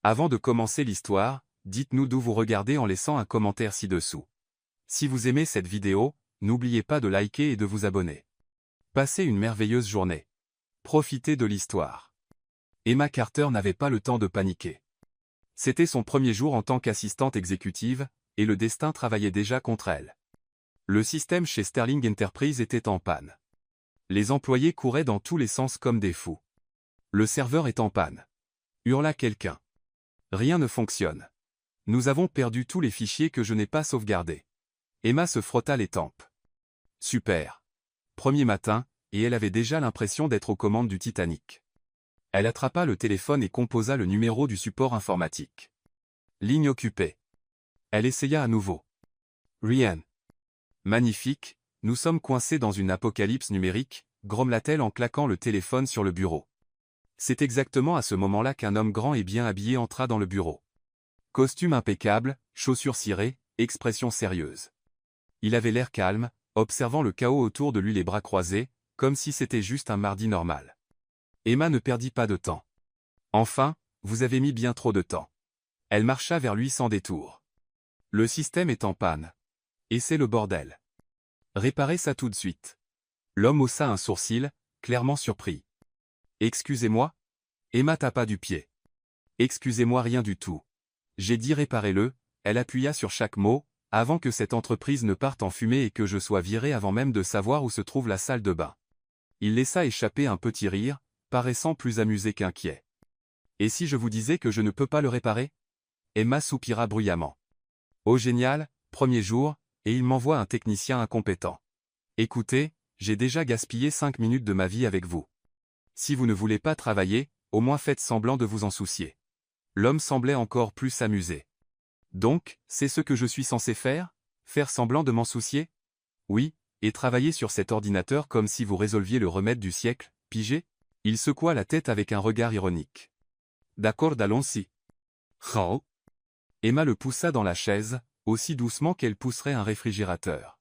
Avant de commencer l'histoire, dites-nous d'où vous regardez en laissant un commentaire ci-dessous. Si vous aimez cette vidéo, n'oubliez pas de liker et de vous abonner. Passez une merveilleuse journée. Profitez de l'histoire. Emma Carter n'avait pas le temps de paniquer. C'était son premier jour en tant qu'assistante exécutive, et le destin travaillait déjà contre elle. Le système chez Sterling Enterprise était en panne. Les employés couraient dans tous les sens comme des fous. Le serveur est en panne. Hurla quelqu'un. Rien ne fonctionne. Nous avons perdu tous les fichiers que je n'ai pas sauvegardés. Emma se frotta les tempes. Super. Premier matin, et elle avait déjà l'impression d'être aux commandes du Titanic. Elle attrapa le téléphone et composa le numéro du support informatique. Ligne occupée. Elle essaya à nouveau. Rien. Magnifique, nous sommes coincés dans une apocalypse numérique, grommela-t-elle en claquant le téléphone sur le bureau. C'est exactement à ce moment-là qu'un homme grand et bien habillé entra dans le bureau. Costume impeccable, chaussures cirées, expression sérieuse. Il avait l'air calme, observant le chaos autour de lui les bras croisés, comme si c'était juste un mardi normal. Emma ne perdit pas de temps. Enfin, vous avez mis bien trop de temps. Elle marcha vers lui sans détour. Le système est en panne. Et c'est le bordel. Réparez ça tout de suite. L'homme haussa un sourcil, clairement surpris. Excusez-moi? Emma tapa du pied. Excusez-moi rien du tout. J'ai dit réparez-le, elle appuya sur chaque mot, avant que cette entreprise ne parte en fumée et que je sois viré avant même de savoir où se trouve la salle de bain. Il laissa échapper un petit rire, paraissant plus amusé qu'inquiet. Et si je vous disais que je ne peux pas le réparer? Emma soupira bruyamment. Oh génial, premier jour, et il m'envoie un technicien incompétent. Écoutez, j'ai déjà gaspillé 5 minutes de ma vie avec vous. Si vous ne voulez pas travailler, au moins faites semblant de vous en soucier. L'homme semblait encore plus s'amuser. Donc, c'est ce que je suis censé faire? Faire semblant de m'en soucier? Oui, et travailler sur cet ordinateur comme si vous résolviez le remède du siècle, pigé? Il secoua la tête avec un regard ironique. D'accord, allons-y. Oh. Emma le poussa dans la chaise, aussi doucement qu'elle pousserait un réfrigérateur.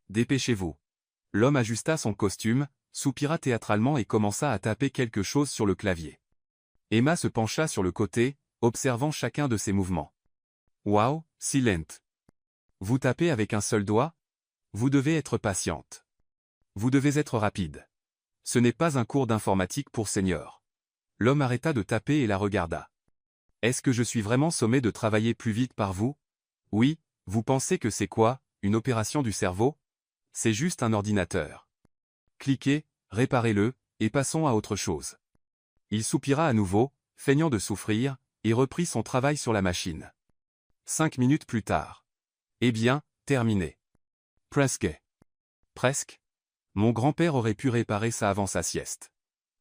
Dépêchez-vous. L'homme ajusta son costume, soupira théâtralement et commença à taper quelque chose sur le clavier. Emma se pencha sur le côté, observant chacun de ses mouvements. Wow, silent. Vous tapez avec un seul doigt? Vous devez être patiente. Vous devez être rapide. Ce n'est pas un cours d'informatique pour seniors. L'homme arrêta de taper et la regarda. Est-ce que je suis vraiment sommé de travailler plus vite par vous? Oui, vous pensez que c'est quoi, une opération du cerveau? C'est juste un ordinateur. Cliquez, réparez-le, et passons à autre chose. Il soupira à nouveau, feignant de souffrir, et reprit son travail sur la machine. 5 minutes plus tard. Eh bien, terminé. Presque. Presque. Mon grand-père aurait pu réparer ça avant sa sieste.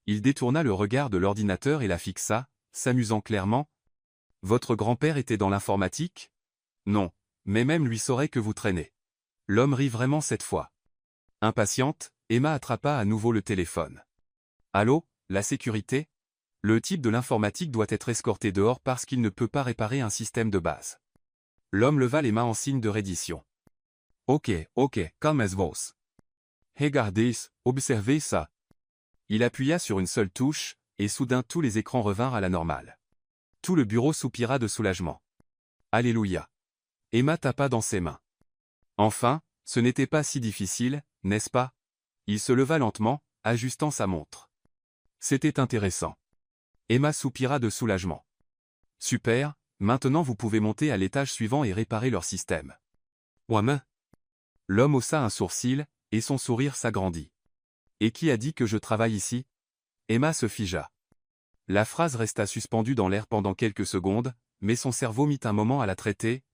Il détourna le regard de l'ordinateur et la fixa, s'amusant clairement. Votre grand-père était dans l'informatique? Non, mais même lui saurait que vous traînez. L'homme rit vraiment cette fois. Impatiente, Emma attrapa à nouveau le téléphone. Allô, la sécurité? Le type de l'informatique doit être escorté dehors parce qu'il ne peut pas réparer un système de base. L'homme leva les mains en signe de reddition. Ok, calmez-vous. Regardez, observez ça. Il appuya sur une seule touche, et soudain tous les écrans revinrent à la normale. Tout le bureau soupira de soulagement. Alléluia. Emma tapa dans ses mains. Enfin, ce n'était pas si difficile, n'est-ce pas? Il se leva lentement, ajustant sa montre. C'était intéressant. Emma soupira de soulagement. Super, maintenant vous pouvez monter à l'étage suivant et réparer leur système. Moi-même. L'homme haussa un sourcil, et son sourire s'agrandit. Et qui a dit que je travaille ici? Emma se figea. La phrase resta suspendue dans l'air pendant quelques secondes, mais son cerveau mit un moment à la traiter.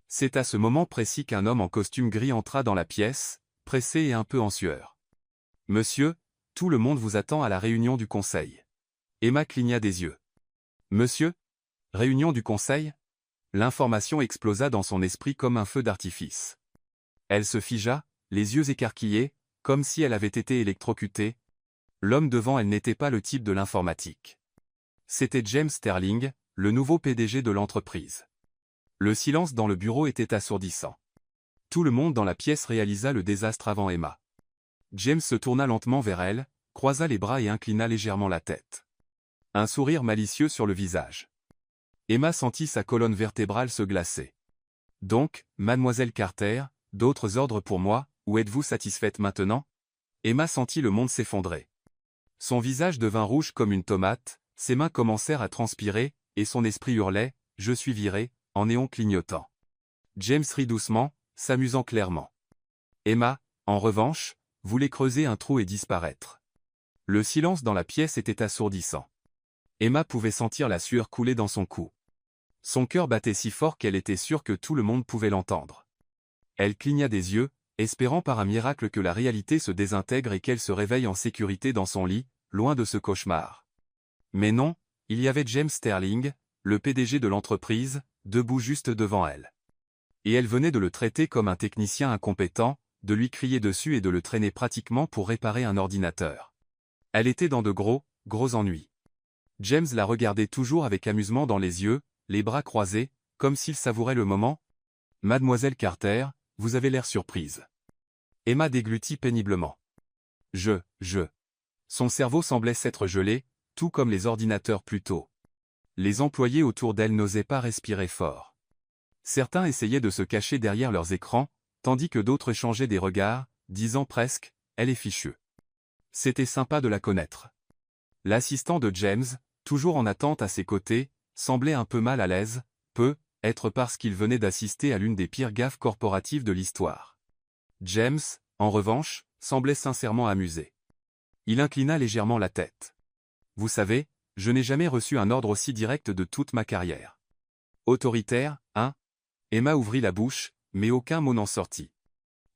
C'est à ce moment précis qu'un homme en costume gris entra dans la pièce, pressé et un peu en sueur. Monsieur, tout le monde vous attend à la réunion du conseil. Emma cligna des yeux. Monsieur? Réunion du conseil? L'information explosa dans son esprit comme un feu d'artifice. Elle se figea, les yeux écarquillés, comme si elle avait été électrocutée. L'homme devant elle n'était pas le type de l'informatique. C'était James Sterling, le nouveau PDG de l'entreprise. Le silence dans le bureau était assourdissant. Tout le monde dans la pièce réalisa le désastre avant Emma. James se tourna lentement vers elle, croisa les bras et inclina légèrement la tête. Un sourire malicieux sur le visage. Emma sentit sa colonne vertébrale se glacer. Donc, mademoiselle Carter, d'autres ordres pour moi, ou êtes-vous satisfaite maintenant? Emma sentit le monde s'effondrer. Son visage devint rouge comme une tomate, ses mains commencèrent à transpirer, et son esprit hurlait, « Je suis viré », en néon clignotant. James rit doucement, s'amusant clairement. Emma, en revanche, voulait creuser un trou et disparaître. Le silence dans la pièce était assourdissant. Emma pouvait sentir la sueur couler dans son cou. Son cœur battait si fort qu'elle était sûre que tout le monde pouvait l'entendre. Elle cligna des yeux, espérant par un miracle que la réalité se désintègre et qu'elle se réveille en sécurité dans son lit, loin de ce cauchemar. Mais non, il y avait James Sterling, le PDG de l'entreprise, debout juste devant elle. Et elle venait de le traiter comme un technicien incompétent, de lui crier dessus et de le traîner pratiquement pour réparer un ordinateur. Elle était dans de gros ennuis. James la regardait toujours avec amusement dans les yeux, les bras croisés, comme s'il savourait le moment. « Mademoiselle Carter, vous avez l'air surprise. » Emma déglutit péniblement. Je. Son cerveau semblait s'être gelé, tout comme les ordinateurs plus tôt. Les employés autour d'elle n'osaient pas respirer fort. Certains essayaient de se cacher derrière leurs écrans, tandis que d'autres échangeaient des regards, disant presque « Elle est fichue ». C'était sympa de la connaître. L'assistant de James, toujours en attente à ses côtés, semblait un peu mal à l'aise, peut-être parce qu'il venait d'assister à l'une des pires gaffes corporatives de l'histoire. James, en revanche, semblait sincèrement amusé. Il inclina légèrement la tête. « Vous savez, je n'ai jamais reçu un ordre aussi direct de toute ma carrière. » « Autoritaire, hein ?» Emma ouvrit la bouche, mais aucun mot n'en sortit.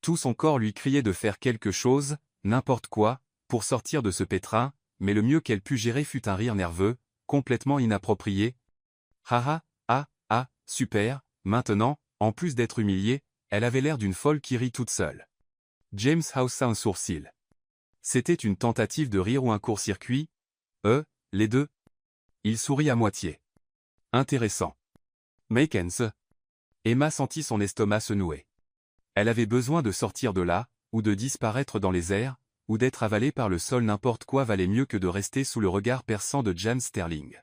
Tout son corps lui criait de faire quelque chose, n'importe quoi, pour sortir de ce pétrin, mais le mieux qu'elle put gérer fut un rire nerveux, complètement inapproprié. « Super, maintenant, en plus d'être humiliée, elle avait l'air d'une folle qui rit toute seule. » James haussa un sourcil. C'était une tentative de rire ou un court-circuit? Les deux. Il sourit à moitié. Intéressant. Makens. Emma sentit son estomac se nouer. Elle avait besoin de sortir de là, ou de disparaître dans les airs, ou d'être avalée par le sol. N'importe quoi valait mieux que de rester sous le regard perçant de James Sterling.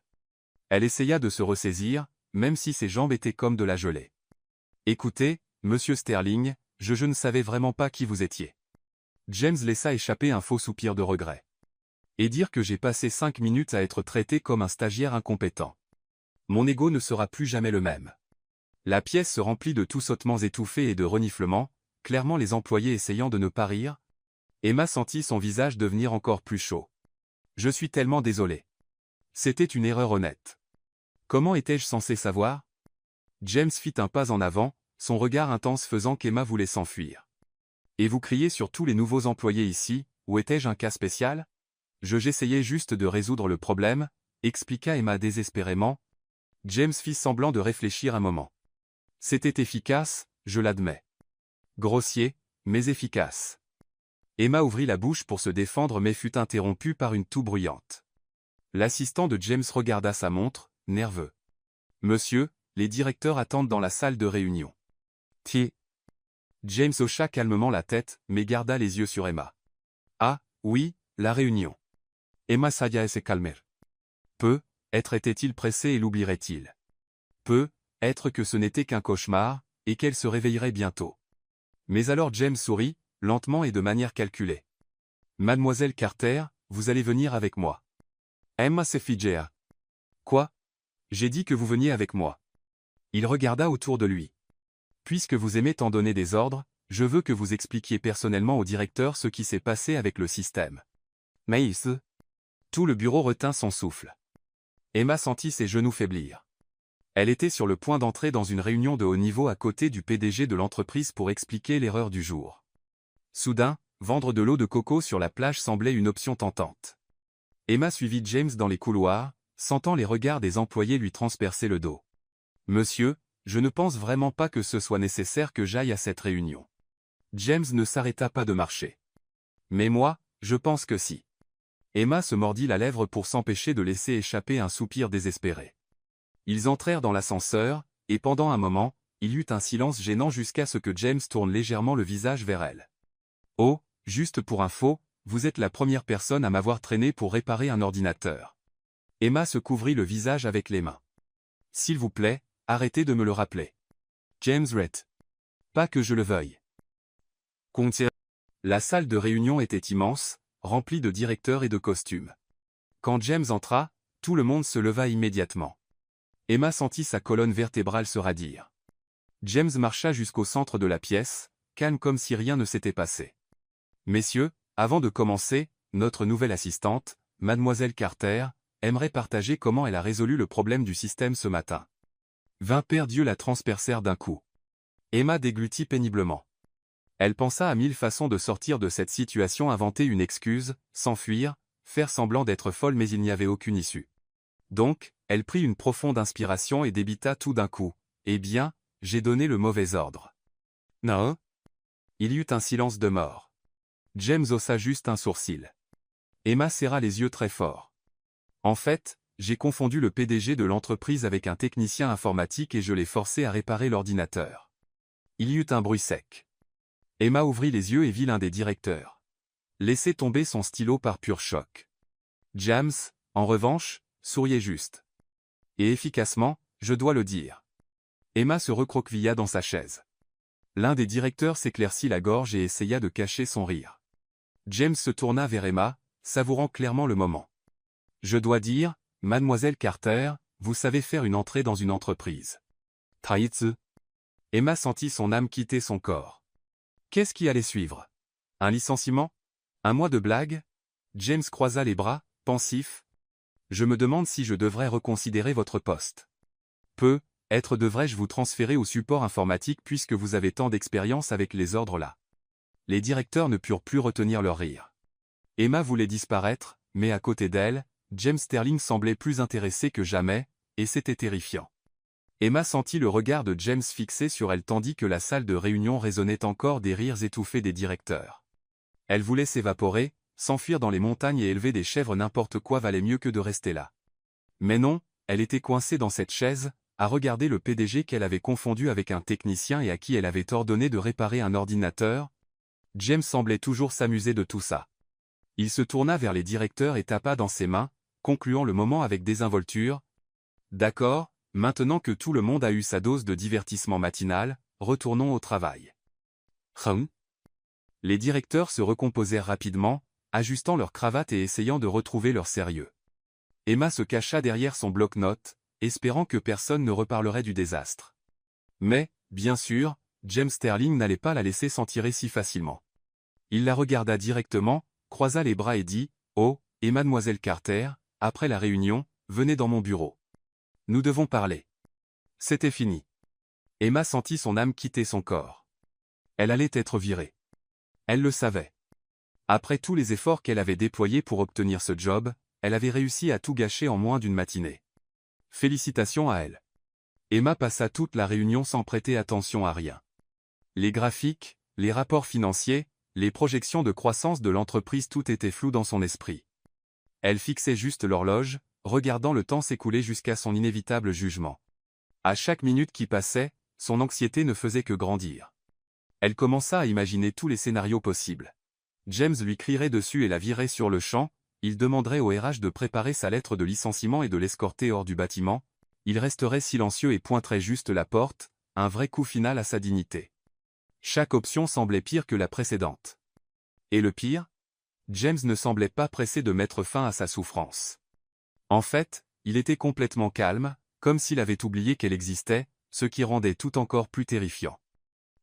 Elle essaya de se ressaisir, même si ses jambes étaient comme de la gelée. « Écoutez, monsieur Sterling, je ne savais vraiment pas qui vous étiez. » James laissa échapper un faux soupir de regret. « Et dire que j'ai passé 5 minutes à être traité comme un stagiaire incompétent. Mon ego ne sera plus jamais le même. » La pièce se remplit de toussotements étouffés et de reniflements, clairement les employés essayant de ne pas rire. Emma sentit son visage devenir encore plus chaud. « Je suis tellement désolé. C'était une erreur honnête. Comment étais-je censé savoir ?» James fit un pas en avant, son regard intense faisant qu'Emma voulait s'enfuir. « Et vous criez sur tous les nouveaux employés ici, où étais-je un cas spécial? J'essayais juste de résoudre le problème, » expliqua Emma désespérément. James fit semblant de réfléchir un moment. « C'était efficace, je l'admets. Grossier, mais efficace. » Emma ouvrit la bouche pour se défendre mais fut interrompue par une toux bruyante. L'assistant de James regarda sa montre, nerveux. « Monsieur, les directeurs attendent dans la salle de réunion. » Tiens. James hocha calmement la tête, mais garda les yeux sur Emma. « Ah, oui, la réunion. » Emma s'ailla et se calmer. Peut-être était-il pressé et l'oublierait-il. Peut-être que ce n'était qu'un cauchemar, et qu'elle se réveillerait bientôt. Mais alors James sourit, lentement et de manière calculée. « Mademoiselle Carter, vous allez venir avec moi. » Emma se figea. « Quoi? J'ai dit que vous veniez avec moi. » Il regarda autour de lui. « Puisque vous aimez tant donner des ordres, je veux que vous expliquiez personnellement au directeur ce qui s'est passé avec le système. » Maïs. Tout le bureau retint son souffle. Emma sentit ses genoux faiblir. Elle était sur le point d'entrer dans une réunion de haut niveau à côté du PDG de l'entreprise pour expliquer l'erreur du jour. Soudain, vendre de l'eau de coco sur la plage semblait une option tentante. Emma suivit James dans les couloirs, sentant les regards des employés lui transpercer le dos. « Monsieur, je ne pense vraiment pas que ce soit nécessaire que j'aille à cette réunion. » James ne s'arrêta pas de marcher. « Mais moi, je pense que si. » Emma se mordit la lèvre pour s'empêcher de laisser échapper un soupir désespéré. Ils entrèrent dans l'ascenseur, et pendant un moment, il y eut un silence gênant jusqu'à ce que James tourne légèrement le visage vers elle. « Oh, juste pour info, vous êtes la première personne à m'avoir traîné pour réparer un ordinateur. » Emma se couvrit le visage avec les mains. S'il vous plaît, arrêtez de me le rappeler. James Rhett. Pas que je le veuille. La salle de réunion était immense, remplie de directeurs et de costumes. Quand James entra, tout le monde se leva immédiatement. Emma sentit sa colonne vertébrale se radir. James marcha jusqu'au centre de la pièce, calme comme si rien ne s'était passé. « Messieurs, avant de commencer, notre nouvelle assistante, Mademoiselle Carter, aimerait partager comment elle a résolu le problème du système ce matin. » 20 paires d'yeux la transpercèrent d'un coup. Emma déglutit péniblement. Elle pensa à 1000 façons de sortir de cette situation, inventer une excuse, s'enfuir, faire semblant d'être folle, mais il n'y avait aucune issue. Donc, elle prit une profonde inspiration et débita tout d'un coup. « Eh bien, j'ai donné le mauvais ordre. » « Non ?» Il y eut un silence de mort. James haussa juste un sourcil. Emma serra les yeux très fort. « En fait, j'ai confondu le PDG de l'entreprise avec un technicien informatique et je l'ai forcé à réparer l'ordinateur. » Il y eut un bruit sec. Emma ouvrit les yeux et vit l'un des directeurs laisser tomber son stylo par pur choc. James, en revanche, souriait juste. Et efficacement, je dois le dire. Emma se recroquevilla dans sa chaise. L'un des directeurs s'éclaircit la gorge et essaya de cacher son rire. James se tourna vers Emma, savourant clairement le moment. « Je dois dire, Mademoiselle Carter, vous savez faire une entrée dans une entreprise. » Taitsu. Emma sentit son âme quitter son corps. Qu'est-ce qui allait suivre? Un licenciement? Un mois de blague? James croisa les bras, pensif. « Je me demande si je devrais reconsidérer votre poste. Devrais-je vous transférer au support informatique puisque vous avez tant d'expérience avec les ordres là? » Les directeurs ne purent plus retenir leur rire. Emma voulait disparaître, mais à côté d'elle, James Sterling semblait plus intéressé que jamais, et c'était terrifiant. Emma sentit le regard de James fixé sur elle tandis que la salle de réunion résonnait encore des rires étouffés des directeurs. Elle voulait s'évaporer, s'enfuir dans les montagnes et élever des chèvres, n'importe quoi valait mieux que de rester là. Mais non, elle était coincée dans cette chaise, à regarder le PDG qu'elle avait confondu avec un technicien et à qui elle avait ordonné de réparer un ordinateur. James semblait toujours s'amuser de tout ça. Il se tourna vers les directeurs et tapa dans ses mains, concluant le moment avec désinvolture. « D'accord, maintenant que tout le monde a eu sa dose de divertissement matinal, retournons au travail. » Les directeurs se recomposèrent rapidement, ajustant leurs cravates et essayant de retrouver leur sérieux. Emma se cacha derrière son bloc-notes, espérant que personne ne reparlerait du désastre. Mais, bien sûr, James Sterling n'allait pas la laisser s'en tirer si facilement. Il la regarda directement, croisa les bras et dit « Oh, et Mademoiselle Carter, après la réunion, venez dans mon bureau. Nous devons parler. » C'était fini. Emma sentit son âme quitter son corps. Elle allait être virée. Elle le savait. Après tous les efforts qu'elle avait déployés pour obtenir ce job, elle avait réussi à tout gâcher en moins d'une matinée. Félicitations à elle. Emma passa toute la réunion sans prêter attention à rien. Les graphiques, les rapports financiers, les projections de croissance de l'entreprise, tout était flou dans son esprit. Elle fixait juste l'horloge, regardant le temps s'écouler jusqu'à son inévitable jugement. À chaque minute qui passait, son anxiété ne faisait que grandir. Elle commença à imaginer tous les scénarios possibles. James lui crierait dessus et la virerait sur le champ, il demanderait au RH de préparer sa lettre de licenciement et de l'escorter hors du bâtiment, il resterait silencieux et pointerait juste la porte, un vrai coup final à sa dignité. Chaque option semblait pire que la précédente. Et le pire? James ne semblait pas pressé de mettre fin à sa souffrance. En fait, il était complètement calme, comme s'il avait oublié qu'elle existait, ce qui rendait tout encore plus terrifiant.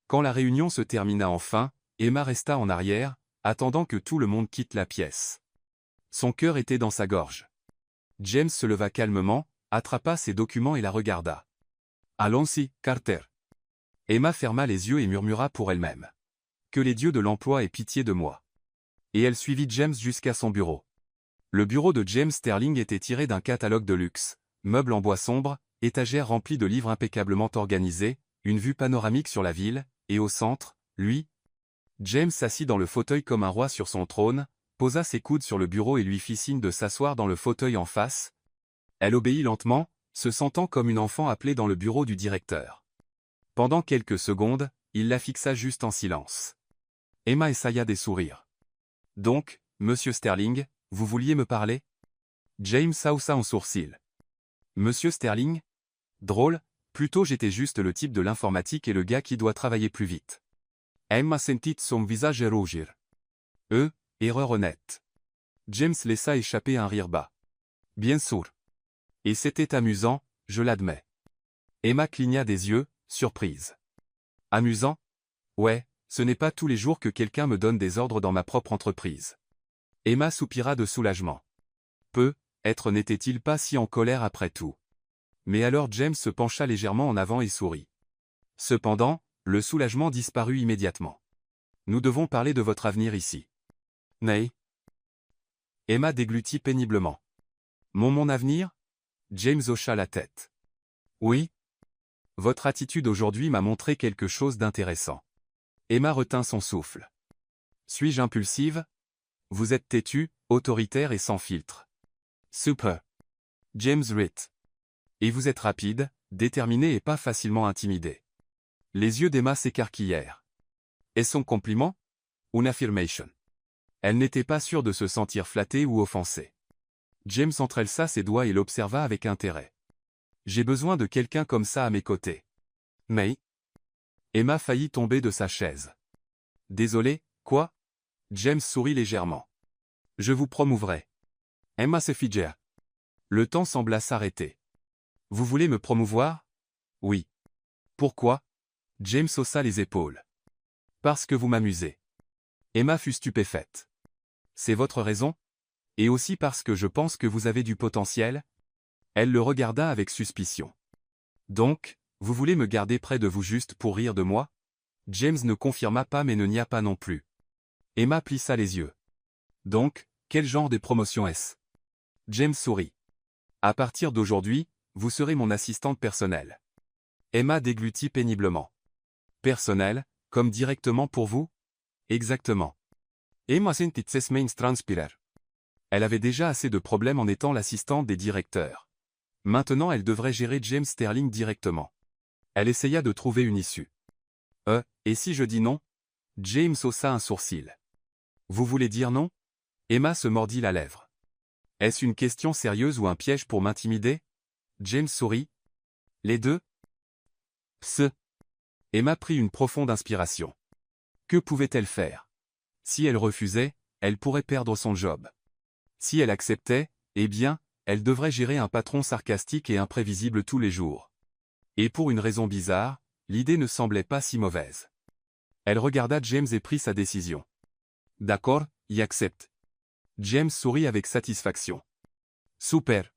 Quand la réunion se termina enfin, Emma resta en arrière, attendant que tout le monde quitte la pièce. Son cœur était dans sa gorge. James se leva calmement, attrapa ses documents et la regarda. « Allons-y, Carter. » Emma ferma les yeux et murmura pour elle-même. « Que les dieux de l'emploi aient pitié de moi. » Et elle suivit James jusqu'à son bureau. Le bureau de James Sterling était tiré d'un catalogue de luxe, meubles en bois sombre, étagères remplies de livres impeccablement organisés, une vue panoramique sur la ville, et au centre, lui. James s'assit dans le fauteuil comme un roi sur son trône, posa ses coudes sur le bureau et lui fit signe de s'asseoir dans le fauteuil en face. Elle obéit lentement, se sentant comme une enfant appelée dans le bureau du directeur. Pendant quelques secondes, il la fixa juste en silence. Emma essaya des sourires. « Donc, Monsieur Sterling, vous vouliez me parler ?» James haussa un sourcil. « Monsieur Sterling ?» Drôle, plutôt j'étais juste le type de l'informatique et le gars qui doit travailler plus vite. Emma sentit son visage rougir. Erreur honnête. James laissa échapper un rire bas. Bien sûr. Et c'était amusant, je l'admets. Emma cligna des yeux, surprise. Amusant? Ouais, ce n'est pas tous les jours que quelqu'un me donne des ordres dans ma propre entreprise. Emma soupira de soulagement. Être n'était-il pas si en colère après tout? Mais alors James se pencha légèrement en avant et sourit. Cependant, le soulagement disparut immédiatement. Nous devons parler de votre avenir ici. Nay. Emma déglutit péniblement. Mon avenir? James hocha la tête. Oui. Votre attitude aujourd'hui m'a montré quelque chose d'intéressant. Emma retint son souffle. Suis-je impulsive? Vous êtes têtu, autoritaire et sans filtre. Super. James Ritt. Et vous êtes rapide, déterminé et pas facilement intimidé. Les yeux d'Emma s'écarquillèrent. Est-ce un compliment? Une affirmation? Elle n'était pas sûre de se sentir flattée ou offensée. James entrelaça ses doigts et l'observa avec intérêt. J'ai besoin de quelqu'un comme ça à mes côtés. Mais... Emma faillit tomber de sa chaise. Désolé, quoi? James sourit légèrement. Je vous promouvrai. Emma se figea. Le temps sembla s'arrêter. Vous voulez me promouvoir? Oui. Pourquoi? James haussa les épaules. Parce que vous m'amusez. Emma fut stupéfaite. C'est votre raison? Et aussi parce que je pense que vous avez du potentiel? Elle le regarda avec suspicion. Donc, vous voulez me garder près de vous juste pour rire de moi? James ne confirma pas mais ne nia pas non plus. Emma plissa les yeux. Donc, quel genre de promotion est-ce? James sourit. À partir d'aujourd'hui, vous serez mon assistante personnelle. Emma déglutit péniblement. Personnelle, comme directement pour vous? Exactement. Emma sentit ses mains transpirer. Elle avait déjà assez de problèmes en étant l'assistante des directeurs. Maintenant elle devrait gérer James Sterling directement. Elle essaya de trouver une issue. Et si je dis non? James haussa un sourcil. Vous voulez dire non? Emma se mordit la lèvre. Est-ce une question sérieuse ou un piège pour m'intimider? James sourit. Les deux? Emma prit une profonde inspiration. Que pouvait-elle faire? Si elle refusait, elle pourrait perdre son job. Si elle acceptait, eh bien, elle devrait gérer un patron sarcastique et imprévisible tous les jours. Et pour une raison bizarre, l'idée ne semblait pas si mauvaise. Elle regarda James et prit sa décision. D'accord, y accepte. James sourit avec satisfaction. Super.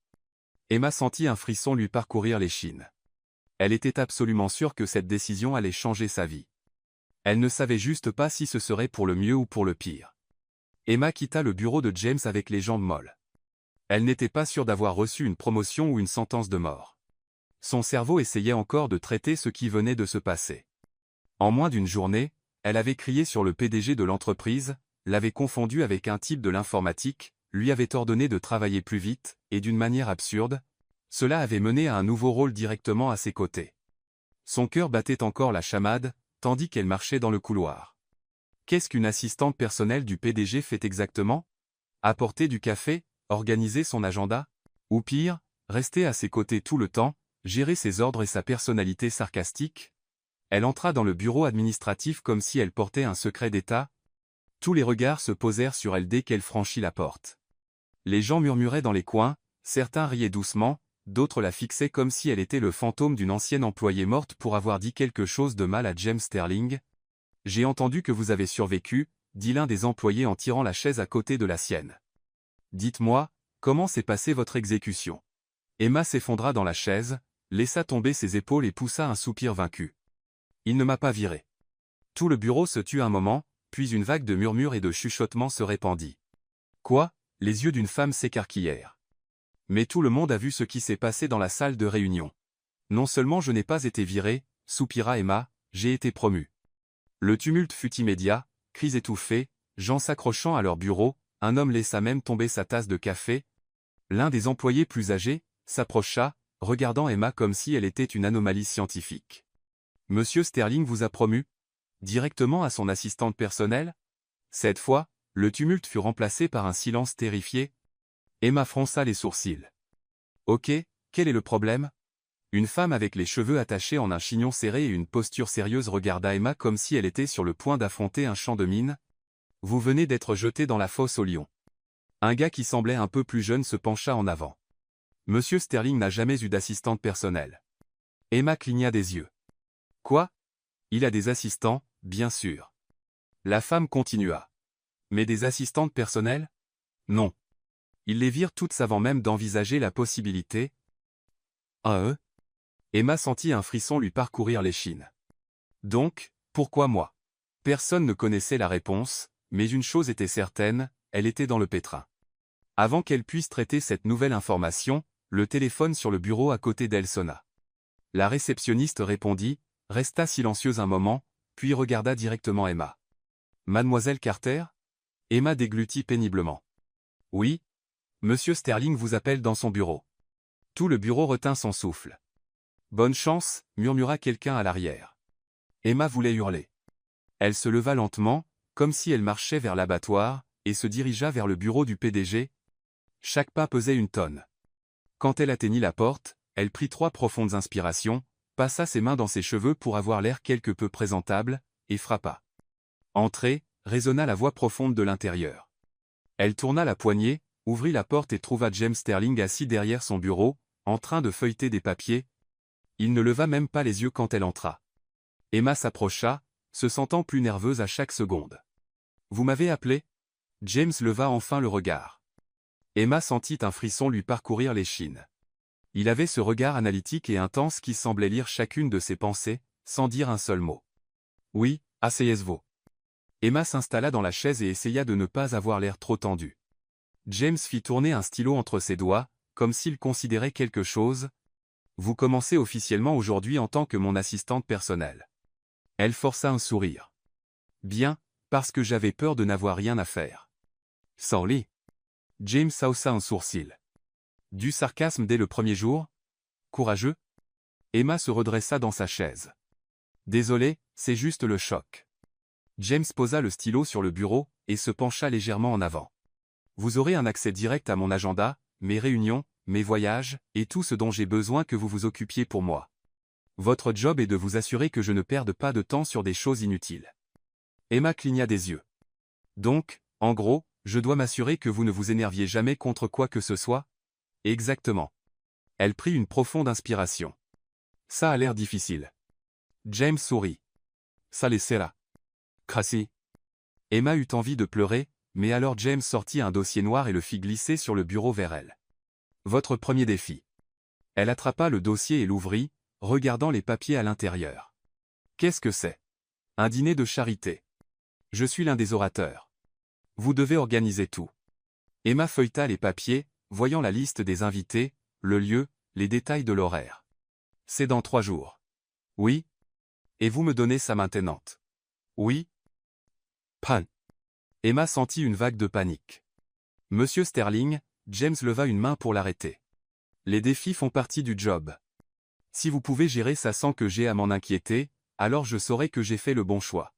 Emma sentit un frisson lui parcourir l'échine. Elle était absolument sûre que cette décision allait changer sa vie. Elle ne savait juste pas si ce serait pour le mieux ou pour le pire. Emma quitta le bureau de James avec les jambes molles. Elle n'était pas sûre d'avoir reçu une promotion ou une sentence de mort. Son cerveau essayait encore de traiter ce qui venait de se passer. En moins d'une journée, elle avait crié sur le PDG de l'entreprise, l'avait confondu avec un type de l'informatique, lui avait ordonné de travailler plus vite, et d'une manière absurde, cela avait mené à un nouveau rôle directement à ses côtés. Son cœur battait encore la chamade, tandis qu'elle marchait dans le couloir. Qu'est-ce qu'une assistante personnelle du PDG fait exactement? Apporter du café, organiser son agenda? Ou pire, rester à ses côtés tout le temps, gérer ses ordres et sa personnalité sarcastique? Elle entra dans le bureau administratif comme si elle portait un secret d'État. Tous les regards se posèrent sur elle dès qu'elle franchit la porte. Les gens murmuraient dans les coins, certains riaient doucement, d'autres la fixaient comme si elle était le fantôme d'une ancienne employée morte pour avoir dit quelque chose de mal à James Sterling. « J'ai entendu que vous avez survécu », dit l'un des employés en tirant la chaise à côté de la sienne. « Dites-moi, comment s'est passée votre exécution ?» Emma s'effondra dans la chaise, laissa tomber ses épaules et poussa un soupir vaincu. « Il ne m'a pas viré. » Tout le bureau se tut un moment, puis une vague de murmures et de chuchotements se répandit. Quoi? Les yeux d'une femme s'écarquillèrent. Mais tout le monde a vu ce qui s'est passé dans la salle de réunion. Non seulement je n'ai pas été viré, soupira Emma, j'ai été promu. Le tumulte fut immédiat, cris étouffés, gens s'accrochant à leur bureau, un homme laissa même tomber sa tasse de café. L'un des employés plus âgés s'approcha, regardant Emma comme si elle était une anomalie scientifique. Monsieur Sterling vous a promu? Directement à son assistante personnelle? Cette fois, le tumulte fut remplacé par un silence terrifié. Emma fronça les sourcils. Ok, quel est le problème? Une femme avec les cheveux attachés en un chignon serré et une posture sérieuse regarda Emma comme si elle était sur le point d'affronter un champ de mines. Vous venez d'être jeté dans la fosse aux lions. Un gars qui semblait un peu plus jeune se pencha en avant. Monsieur Sterling n'a jamais eu d'assistante personnelle. Emma cligna des yeux. Quoi? Il a des assistants, bien sûr. La femme continua. Mais des assistantes personnelles? Non. Ils les virent toutes avant même d'envisager la possibilité. Ah Emma sentit un frisson lui parcourir l'échine. Donc, pourquoi moi? Personne ne connaissait la réponse, mais une chose était certaine, elle était dans le pétrin. Avant qu'elle puisse traiter cette nouvelle information, le téléphone sur le bureau à côté d'elle sonna. La réceptionniste répondit, resta silencieuse un moment, puis regarda directement Emma. Mademoiselle Carter? Emma déglutit péniblement. Oui. Monsieur Sterling vous appelle dans son bureau. Tout le bureau retint son souffle. Bonne chance, murmura quelqu'un à l'arrière. Emma voulait hurler. Elle se leva lentement, comme si elle marchait vers l'abattoir, et se dirigea vers le bureau du PDG. Chaque pas pesait une tonne. Quand elle atteignit la porte, elle prit 3 profondes inspirations, passa ses mains dans ses cheveux pour avoir l'air quelque peu présentable, et frappa. Entrez, résonna la voix profonde de l'intérieur. Elle tourna la poignée, ouvrit la porte et trouva James Sterling assis derrière son bureau, en train de feuilleter des papiers. Il ne leva même pas les yeux quand elle entra. Emma s'approcha, se sentant plus nerveuse à chaque seconde. Vous m'avez appelé? James leva enfin le regard. Emma sentit un frisson lui parcourir l'échine. Il avait ce regard analytique et intense qui semblait lire chacune de ses pensées, sans dire un seul mot. Oui, asseyez-vous. Emma s'installa dans la chaise et essaya de ne pas avoir l'air trop tendu. James fit tourner un stylo entre ses doigts, comme s'il considérait quelque chose. Vous commencez officiellement aujourd'hui en tant que mon assistante personnelle. Elle força un sourire. Bien, parce que j'avais peur de n'avoir rien à faire. Sorry. James haussa un sourcil. Du sarcasme dès le premier jour? Courageux? Emma se redressa dans sa chaise. Désolé, c'est juste le choc. James posa le stylo sur le bureau, et se pencha légèrement en avant. Vous aurez un accès direct à mon agenda, mes réunions, mes voyages, et tout ce dont j'ai besoin que vous vous occupiez pour moi. Votre job est de vous assurer que je ne perde pas de temps sur des choses inutiles. Emma cligna des yeux. Donc, en gros, je dois m'assurer que vous ne vous énerviez jamais contre quoi que ce soit? Exactement. Elle prit une profonde inspiration. Ça a l'air difficile. James sourit. Ça les sera. Crassi. Emma eut envie de pleurer, mais alors James sortit un dossier noir et le fit glisser sur le bureau vers elle. Votre premier défi. Elle attrapa le dossier et l'ouvrit, regardant les papiers à l'intérieur. Qu'est-ce que c'est? Un dîner de charité. Je suis l'un des orateurs. Vous devez organiser tout. Emma feuilleta les papiers, voyant la liste des invités, le lieu, les détails de l'horaire. C'est dans 3 jours. Oui? Et vous me donnez ça maintenant? Oui? Pan. Emma sentit une vague de panique. Monsieur Sterling, James leva une main pour l'arrêter. Les défis font partie du job. Si vous pouvez gérer ça sans que j'aie à m'en inquiéter, alors je saurai que j'ai fait le bon choix.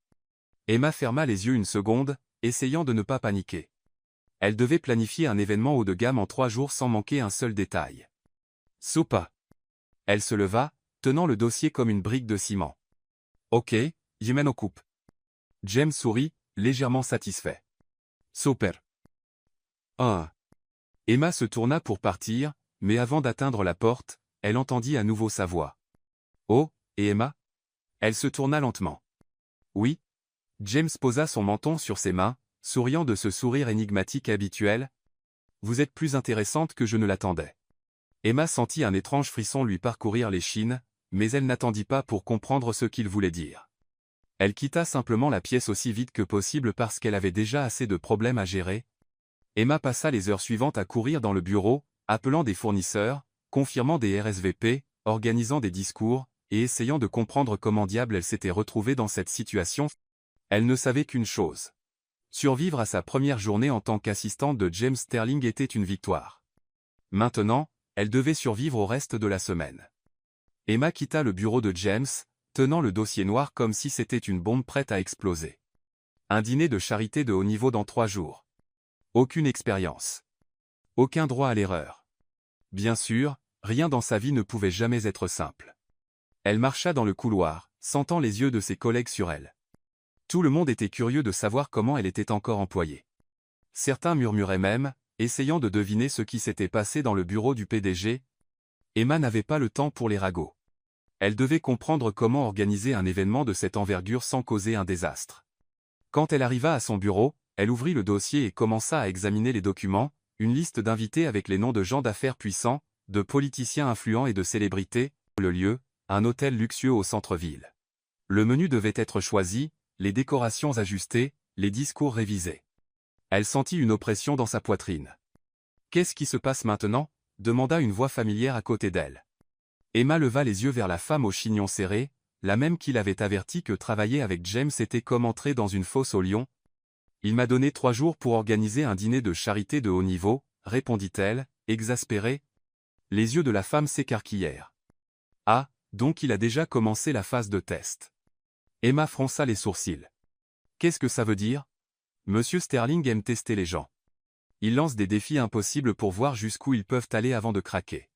Emma ferma les yeux une seconde, essayant de ne pas paniquer. Elle devait planifier un événement haut de gamme en 3 jours sans manquer un seul détail. Soupa. Elle se leva, tenant le dossier comme une brique de ciment. Ok, je m'en occupe. James sourit, légèrement satisfait. Super. Ah. Emma se tourna pour partir, mais avant d'atteindre la porte, elle entendit à nouveau sa voix. Oh, et Emma? Elle se tourna lentement. Oui. James posa son menton sur ses mains, souriant de ce sourire énigmatique habituel. Vous êtes plus intéressante que je ne l'attendais. Emma sentit un étrange frisson lui parcourir l'échine, mais elle n'attendit pas pour comprendre ce qu'il voulait dire. Elle quitta simplement la pièce aussi vite que possible parce qu'elle avait déjà assez de problèmes à gérer. Emma passa les heures suivantes à courir dans le bureau, appelant des fournisseurs, confirmant des RSVP, organisant des discours, et essayant de comprendre comment diable elle s'était retrouvée dans cette situation. Elle ne savait qu'une chose. Survivre à sa première journée en tant qu'assistante de James Sterling était une victoire. Maintenant, elle devait survivre au reste de la semaine. Emma quitta le bureau de James, tenant le dossier noir comme si c'était une bombe prête à exploser. Un dîner de charité de haut niveau dans 3 jours. Aucune expérience. Aucun droit à l'erreur. Bien sûr, Rien dans sa vie ne pouvait jamais être simple. Elle marcha dans le couloir, sentant les yeux de ses collègues sur elle. Tout le monde était curieux de savoir comment elle était encore employée. Certains murmuraient même, essayant de deviner ce qui s'était passé dans le bureau du PDG. Emma n'avait pas le temps pour les ragots. Elle devait comprendre comment organiser un événement de cette envergure sans causer un désastre. Quand elle arriva à son bureau, elle ouvrit le dossier et commença à examiner les documents, une liste d'invités avec les noms de gens d'affaires puissants, de politiciens influents et de célébrités, le lieu, un hôtel luxueux au centre-ville. Le menu devait être choisi, les décorations ajustées, les discours révisés. Elle sentit une oppression dans sa poitrine. « Qu'est-ce qui se passe maintenant ?» demanda une voix familière à côté d'elle. Emma leva les yeux vers la femme au chignon serré, la même qui l'avait averti que travailler avec James était comme entrer dans une fosse aux lions. « Il m'a donné 3 jours pour organiser un dîner de charité de haut niveau, répondit-elle, exaspérée. Les yeux de la femme s'écarquillèrent. « Ah, donc il a déjà commencé la phase de test. » Emma fronça les sourcils. « Qu'est-ce que ça veut dire ? Monsieur Sterling aime tester les gens. Il lance des défis impossibles pour voir jusqu'où ils peuvent aller avant de craquer. »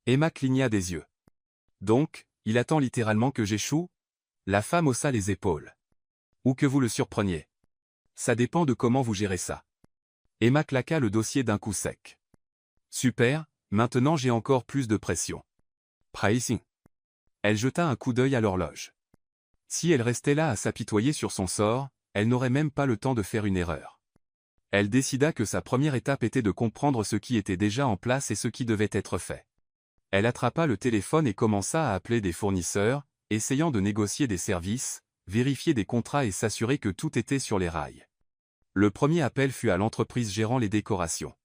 Emma cligna des yeux. « Donc, il attend littéralement que j'échoue ?» La femme haussa les épaules. « Ou que vous le surpreniez. Ça dépend de comment vous gérez ça. » Emma claqua le dossier d'un coup sec. « Super, maintenant j'ai encore plus de pression. » Pricing. Elle jeta un coup d'œil à l'horloge. Si elle restait là à s'apitoyer sur son sort, elle n'aurait même pas le temps de faire une erreur. Elle décida que sa première étape était de comprendre ce qui était déjà en place et ce qui devait être fait. Elle attrapa le téléphone et commença à appeler des fournisseurs, essayant de négocier des services, vérifier des contrats et s'assurer que tout était sur les rails. Le premier appel fut à l'entreprise gérant les décorations.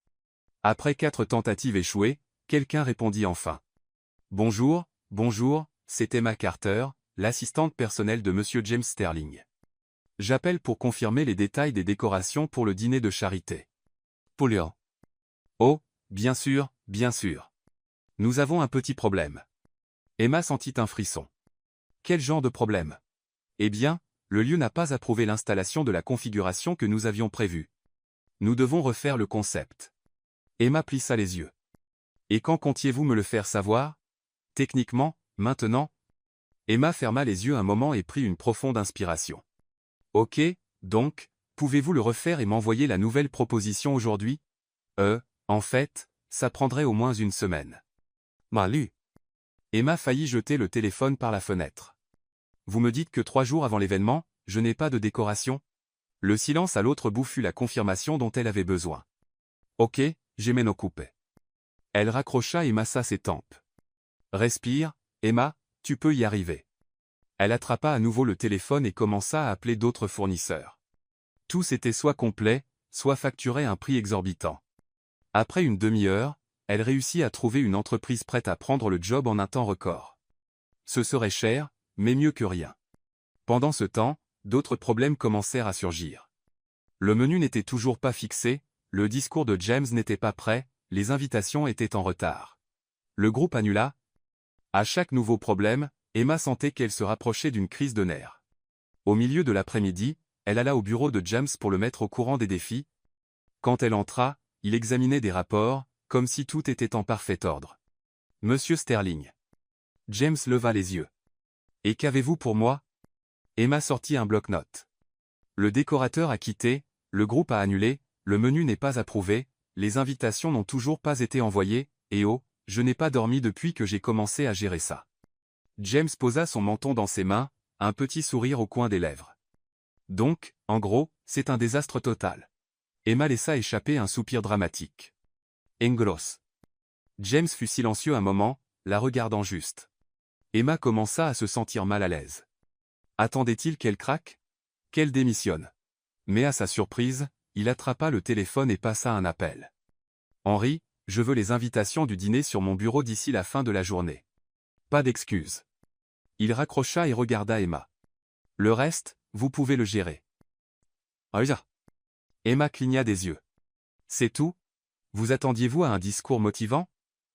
Après 4 tentatives échouées, quelqu'un répondit enfin. « Bonjour, c'est Emma Carter, l'assistante personnelle de Monsieur James Sterling. J'appelle pour confirmer les détails des décorations pour le dîner de charité. » Polluant. « Oh, bien sûr. Nous avons un petit problème. » Emma sentit un frisson. « Quel genre de problème ? » « Eh bien, le lieu n'a pas approuvé l'installation de la configuration que nous avions prévue. Nous devons refaire le concept. » Emma plissa les yeux. « Et quand comptiez-vous me le faire savoir ? Techniquement, maintenant ?» Emma ferma les yeux un moment et prit une profonde inspiration. « Ok, donc, pouvez-vous le refaire et m'envoyer la nouvelle proposition aujourd'hui ? En fait, ça prendrait au moins 1 semaine. » Malu. Emma faillit jeter le téléphone par la fenêtre. « Vous me dites que 3 jours avant l'événement, je n'ai pas de décoration ? » Le silence à l'autre bout fut la confirmation dont elle avait besoin. « Ok, je m'en occupe. » Elle raccrocha et massa ses tempes. « Respire, Emma, tu peux y arriver. » Elle attrapa à nouveau le téléphone et commença à appeler d'autres fournisseurs. Tous étaient soit complets, soit facturaient un prix exorbitant. Après une demi-heure, elle réussit à trouver une entreprise prête à prendre le job en un temps record. Ce serait cher, mais mieux que rien. Pendant ce temps, d'autres problèmes commencèrent à surgir. Le menu n'était toujours pas fixé, le discours de James n'était pas prêt, les invitations étaient en retard. Le groupe annula. À chaque nouveau problème, Emma sentait qu'elle se rapprochait d'une crise de nerfs. Au milieu de l'après-midi, elle alla au bureau de James pour le mettre au courant des défis. Quand elle entra, il examinait des rapports, comme si tout était en parfait ordre. « Monsieur Sterling. » James leva les yeux. « Et qu'avez-vous pour moi ?» Emma sortit un bloc-notes. « Le décorateur a quitté, le groupe a annulé, le menu n'est pas approuvé, les invitations n'ont toujours pas été envoyées, et oh, je n'ai pas dormi depuis que j'ai commencé à gérer ça. » James posa son menton dans ses mains, un petit sourire au coin des lèvres. « Donc, en gros, c'est un désastre total. » Emma laissa échapper un soupir dramatique. « Engros. » James fut silencieux un moment, la regardant juste. Emma commença à se sentir mal à l'aise. Attendait-il qu'elle craque ? Qu'elle démissionne ? Mais à sa surprise, il attrapa le téléphone et passa un appel. « Henry, je veux les invitations du dîner sur mon bureau d'ici la fin de la journée. Pas d'excuses. » Il raccrocha et regarda Emma. « Le reste, vous pouvez le gérer. » Emma cligna des yeux. « C'est tout ? Vous attendiez-vous à un discours motivant ?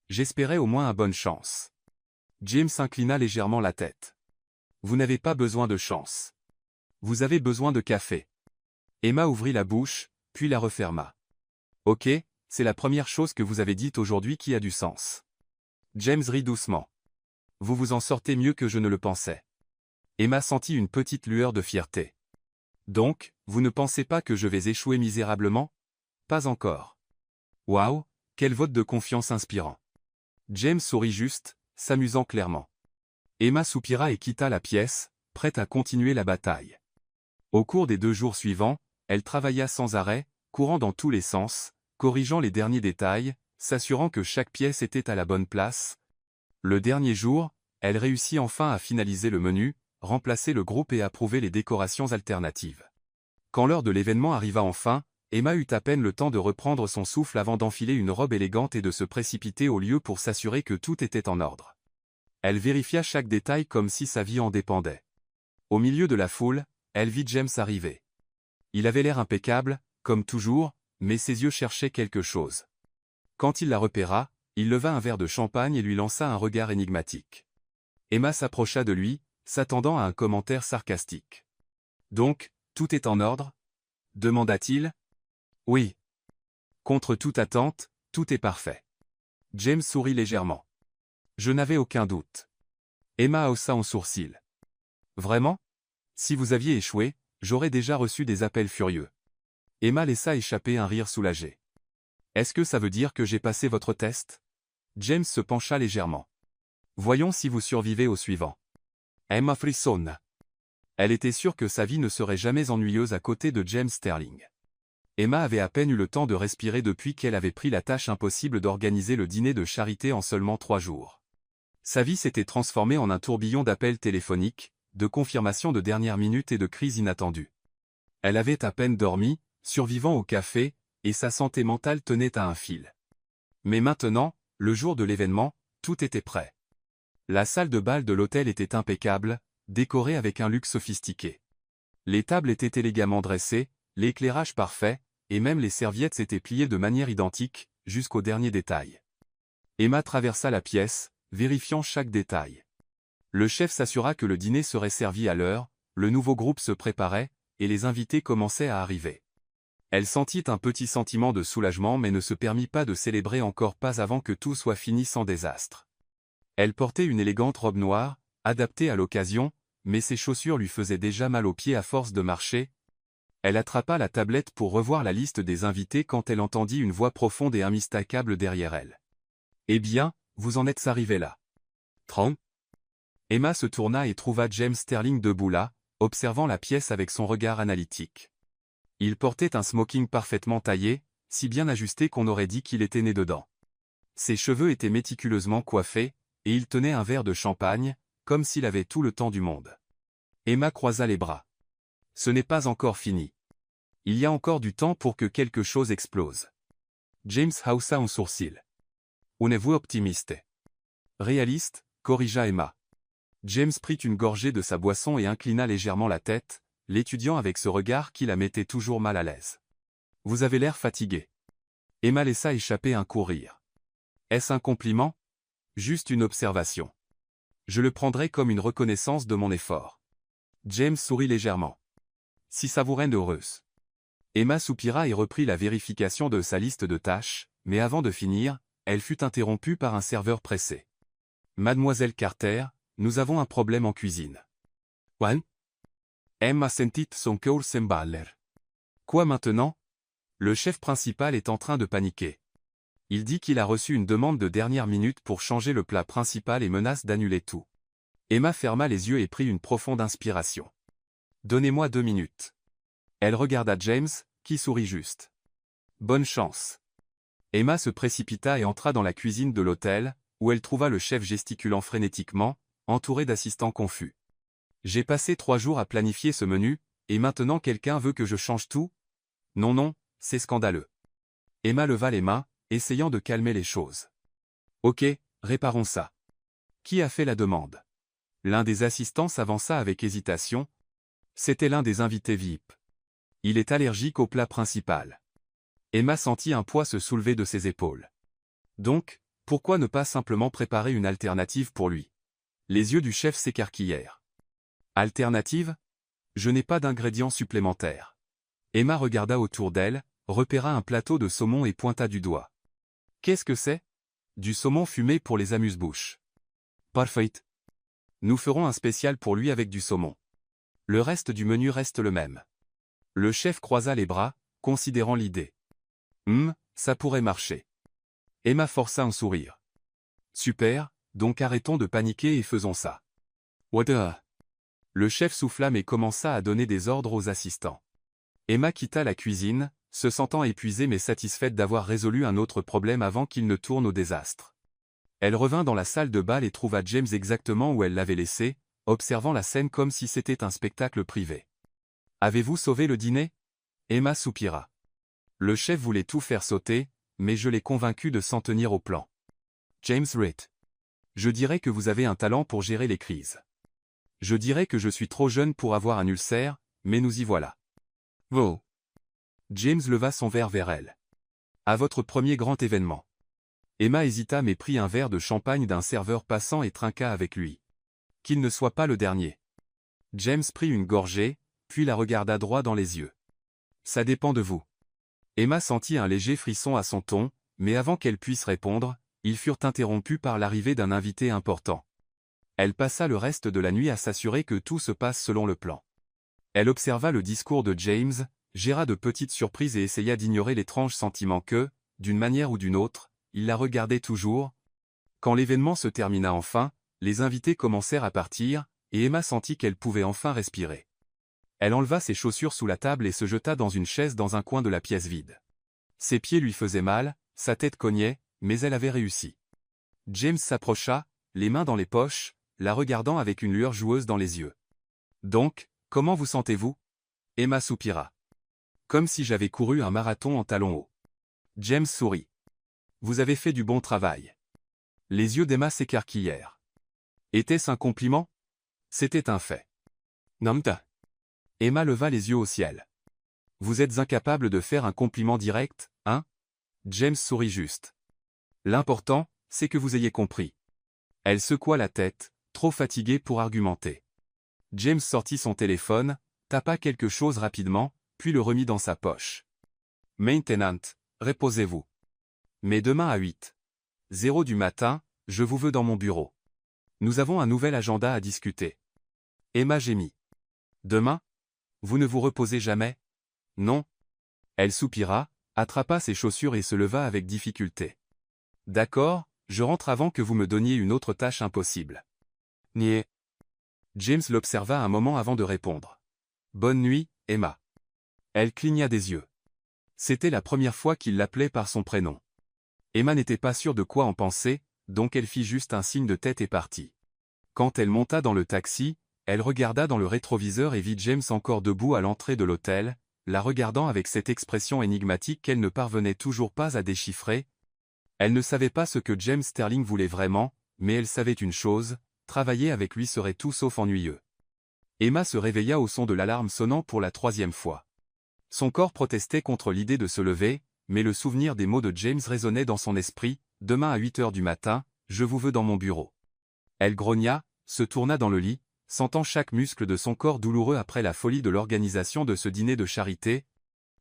J'espérais au moins à bonne chance. » James inclina légèrement la tête. « Vous n'avez pas besoin de chance. Vous avez besoin de café. » Emma ouvrit la bouche, puis la referma. « Ok, c'est la première chose que vous avez dite aujourd'hui qui a du sens. James rit doucement. Vous vous en sortez mieux que je ne le pensais. Emma sentit une petite lueur de fierté. Donc, vous ne pensez pas que je vais échouer misérablement? Pas encore. Waouh, quel vote de confiance inspirant. James sourit juste, s'amusant clairement. Emma soupira et quitta la pièce, prête à continuer la bataille. Au cours des 2 jours suivants, elle travailla sans arrêt, courant dans tous les sens, corrigeant les derniers détails, s'assurant que chaque pièce était à la bonne place. Le dernier jour, elle réussit enfin à finaliser le menu, remplacer le groupe et approuver les décorations alternatives. Quand l'heure de l'événement arriva enfin, Emma eut à peine le temps de reprendre son souffle avant d'enfiler une robe élégante et de se précipiter au lieu pour s'assurer que tout était en ordre. Elle vérifia chaque détail comme si sa vie en dépendait. Au milieu de la foule, elle vit James arriver. Il avait l'air impeccable, comme toujours, mais ses yeux cherchaient quelque chose. Quand il la repéra, il leva un verre de champagne et lui lança un regard énigmatique. Emma s'approcha de lui, s'attendant à un commentaire sarcastique. « Donc, tout est en ordre ?» demanda-t-il. « Oui. » Contre toute attente, tout est parfait. James sourit légèrement. « Je n'avais aucun doute. » Emma haussa un sourcil. « Vraiment? Si vous aviez échoué, j'aurais déjà reçu des appels furieux. » Emma laissa échapper un rire soulagé. « Est-ce que ça veut dire que j'ai passé votre test ?» James se pencha légèrement. « Voyons si vous survivez au suivant. » Emma frissonna. Elle était sûre que sa vie ne serait jamais ennuyeuse à côté de James Sterling. Emma avait à peine eu le temps de respirer depuis qu'elle avait pris la tâche impossible d'organiser le dîner de charité en seulement 3 jours. Sa vie s'était transformée en un tourbillon d'appels téléphoniques, de confirmations de dernière minute et de crises inattendues. Elle avait à peine dormi, survivant au café, et sa santé mentale tenait à un fil. Mais maintenant, le jour de l'événement, tout était prêt. La salle de bal de l'hôtel était impeccable, décorée avec un luxe sophistiqué. Les tables étaient élégamment dressées, l'éclairage parfait, et même les serviettes étaient pliées de manière identique, jusqu'au dernier détail. Emma traversa la pièce, vérifiant chaque détail. Le chef s'assura que le dîner serait servi à l'heure, le nouveau groupe se préparait, et les invités commençaient à arriver. Elle sentit un petit sentiment de soulagement mais ne se permit pas de célébrer encore pas avant que tout soit fini sans désastre. Elle portait une élégante robe noire, adaptée à l'occasion, mais ses chaussures lui faisaient déjà mal aux pieds à force de marcher. Elle attrapa la tablette pour revoir la liste des invités quand elle entendit une voix profonde et immistakable derrière elle. « Eh bien, vous en êtes arrivé là. » Tron. Emma se tourna et trouva James Sterling debout là, observant la pièce avec son regard analytique. Il portait un smoking parfaitement taillé, si bien ajusté qu'on aurait dit qu'il était né dedans. Ses cheveux étaient méticuleusement coiffés, et il tenait un verre de champagne, comme s'il avait tout le temps du monde. Emma croisa les bras. Ce n'est pas encore fini. Il y a encore du temps pour que quelque chose explose. James haussa un sourcil. Êtes-vous optimiste? Réaliste, corrigea Emma. James prit une gorgée de sa boisson et inclina légèrement la tête, l'étudiant avec ce regard qui la mettait toujours mal à l'aise. Vous avez l'air fatigué. Emma laissa échapper un court rire. Est-ce un compliment? Juste une observation. Je le prendrai comme une reconnaissance de mon effort. James sourit légèrement. Si ça vous rend heureuse. Emma soupira et reprit la vérification de sa liste de tâches, mais avant de finir, elle fut interrompue par un serveur pressé. Mademoiselle Carter, nous avons un problème en cuisine. Quoi? Emma sentit son cœur s'emballer. Quoi maintenant? Le chef principal est en train de paniquer. Il dit qu'il a reçu une demande de dernière minute pour changer le plat principal et menace d'annuler tout. Emma ferma les yeux et prit une profonde inspiration. Donnez-moi 2 minutes. Elle regarda James, qui sourit juste. Bonne chance. Emma se précipita et entra dans la cuisine de l'hôtel, où elle trouva le chef gesticulant frénétiquement, entouré d'assistants confus. J'ai passé 3 jours à planifier ce menu, et maintenant quelqu'un veut que je change tout? Non non, c'est scandaleux. Emma leva les mains, essayant de calmer les choses. Ok, réparons ça. Qui a fait la demande? L'un des assistants s'avança avec hésitation. C'était l'un des invités VIP. Il est allergique au plat principal. Emma sentit un poids se soulever de ses épaules. Donc, pourquoi ne pas simplement préparer une alternative pour lui? Les yeux du chef s'écarquillèrent. Alternative? Je n'ai pas d'ingrédients supplémentaires. Emma regarda autour d'elle, repéra un plateau de saumon et pointa du doigt. Qu'est-ce que c'est? Du saumon fumé pour les amuse-bouches. Parfait. Nous ferons un spécial pour lui avec du saumon. Le reste du menu reste le même. Le chef croisa les bras, considérant l'idée. Ça pourrait marcher. Emma força un sourire. Super, donc arrêtons de paniquer et faisons ça. What the... Le chef souffla mais commença à donner des ordres aux assistants. Emma quitta la cuisine, se sentant épuisée mais satisfaite d'avoir résolu un autre problème avant qu'il ne tourne au désastre. Elle revint dans la salle de bal et trouva James exactement où elle l'avait laissé, observant la scène comme si c'était un spectacle privé. « Avez-vous sauvé le dîner ?» Emma soupira. Le chef voulait tout faire sauter, mais je l'ai convaincu de s'en tenir au plan. James Reed. Je dirais que vous avez un talent pour gérer les crises. Je dirais que je suis trop jeune pour avoir un ulcère, mais nous y voilà. Wow. James leva son verre vers elle. À votre premier grand événement. Emma hésita mais prit un verre de champagne d'un serveur passant et trinqua avec lui. Qu'il ne soit pas le dernier. James prit une gorgée, puis la regarda droit dans les yeux. Ça dépend de vous. Emma sentit un léger frisson à son ton, mais avant qu'elle puisse répondre, ils furent interrompus par l'arrivée d'un invité important. Elle passa le reste de la nuit à s'assurer que tout se passe selon le plan. Elle observa le discours de James, géra de petites surprises et essaya d'ignorer l'étrange sentiment que, d'une manière ou d'une autre, il la regardait toujours. Quand l'événement se termina enfin, les invités commencèrent à partir, et Emma sentit qu'elle pouvait enfin respirer. Elle enleva ses chaussures sous la table et se jeta dans une chaise dans un coin de la pièce vide. Ses pieds lui faisaient mal, sa tête cognait, mais elle avait réussi. James s'approcha, les mains dans les poches, la regardant avec une lueur joueuse dans les yeux. « Donc, comment vous sentez-vous » Emma soupira. « Comme si j'avais couru un marathon en talons hauts. » James sourit. « Vous avez fait du bon travail. » Les yeux d'Emma s'écarquillèrent. Était-ce un compliment? C'était un fait. Namta. Emma leva les yeux au ciel. « Vous êtes incapable de faire un compliment direct, hein? » James sourit juste. « L'important, c'est que vous ayez compris. » Elle secoua la tête, trop fatiguée pour argumenter. James sortit son téléphone, tapa quelque chose rapidement, puis le remit dans sa poche. « Maintenant, reposez-vous. Mais demain à 8h00 du matin, je vous veux dans mon bureau. Nous avons un nouvel agenda à discuter. » Emma gémit. « Demain? Vous ne vous reposez jamais? » Non. Elle soupira, attrapa ses chaussures et se leva avec difficulté. « D'accord, je rentre avant que vous me donniez une autre tâche impossible. » Niais. James l'observa un moment avant de répondre. « Bonne nuit, Emma. » Elle cligna des yeux. C'était la première fois qu'il l'appelait par son prénom. Emma n'était pas sûre de quoi en penser, donc elle fit juste un signe de tête et partit. Quand elle monta dans le taxi, elle regarda dans le rétroviseur et vit James encore debout à l'entrée de l'hôtel, la regardant avec cette expression énigmatique qu'elle ne parvenait toujours pas à déchiffrer. Elle ne savait pas ce que James Sterling voulait vraiment, mais elle savait une chose, travailler avec lui serait tout sauf ennuyeux. Emma se réveilla au son de l'alarme sonnant pour la 3e fois. Son corps protestait contre l'idée de se lever, mais le souvenir des mots de James résonnait dans son esprit, « Demain à 8h du matin, je vous veux dans mon bureau. » Elle grogna, se tourna dans le lit, sentant chaque muscle de son corps douloureux après la folie de l'organisation de ce dîner de charité.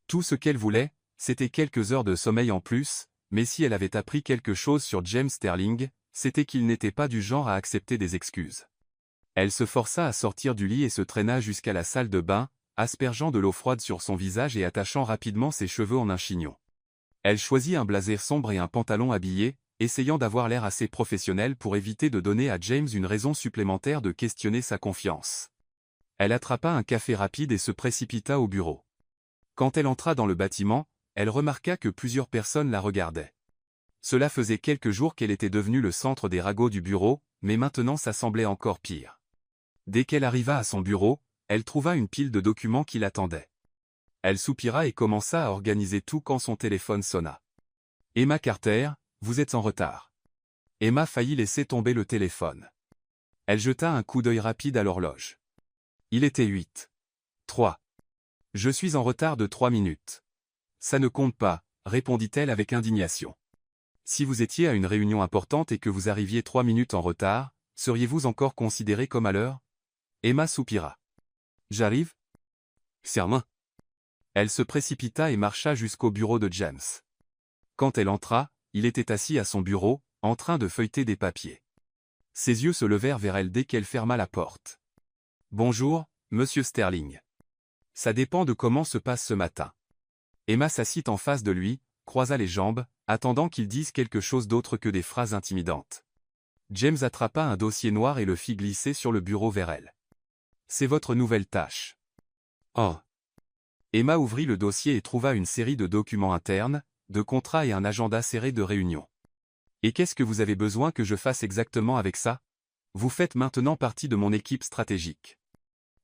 Tout ce qu'elle voulait, c'était quelques heures de sommeil en plus, mais si elle avait appris quelque chose sur James Sterling, c'était qu'il n'était pas du genre à accepter des excuses. Elle se força à sortir du lit et se traîna jusqu'à la salle de bain, aspergeant de l'eau froide sur son visage et attachant rapidement ses cheveux en un chignon. Elle choisit un blazer sombre et un pantalon habillé, essayant d'avoir l'air assez professionnel pour éviter de donner à James une raison supplémentaire de questionner sa confiance. Elle attrapa un café rapide et se précipita au bureau. Quand elle entra dans le bâtiment, elle remarqua que plusieurs personnes la regardaient. Cela faisait quelques jours qu'elle était devenue le centre des ragots du bureau, mais maintenant ça semblait encore pire. Dès qu'elle arriva à son bureau, elle trouva une pile de documents qui l'attendaient. Elle soupira et commença à organiser tout quand son téléphone sonna. « Emma Carter, vous êtes en retard. » Emma faillit laisser tomber le téléphone. Elle jeta un coup d'œil rapide à l'horloge. Il était 8h03. « Je suis en retard de 3 minutes. »« Ça ne compte pas, » répondit-elle avec indignation. « Si vous étiez à une réunion importante et que vous arriviez 3 minutes en retard, seriez-vous encore considéré comme à l'heure ?» Emma soupira. « J'arrive ?» Serment. Elle se précipita et marcha jusqu'au bureau de James. Quand elle entra, il était assis à son bureau, en train de feuilleter des papiers. Ses yeux se levèrent vers elle dès qu'elle ferma la porte. « Bonjour, monsieur Sterling. Ça dépend de comment se passe ce matin. » Emma s'assit en face de lui, croisa les jambes, attendant qu'il dise quelque chose d'autre que des phrases intimidantes. James attrapa un dossier noir et le fit glisser sur le bureau vers elle. « C'est votre nouvelle tâche. » Oh. Emma ouvrit le dossier et trouva une série de documents internes, de contrats et un agenda serré de réunions. « Et qu'est-ce que vous avez besoin que je fasse exactement avec ça? Vous faites maintenant partie de mon équipe stratégique.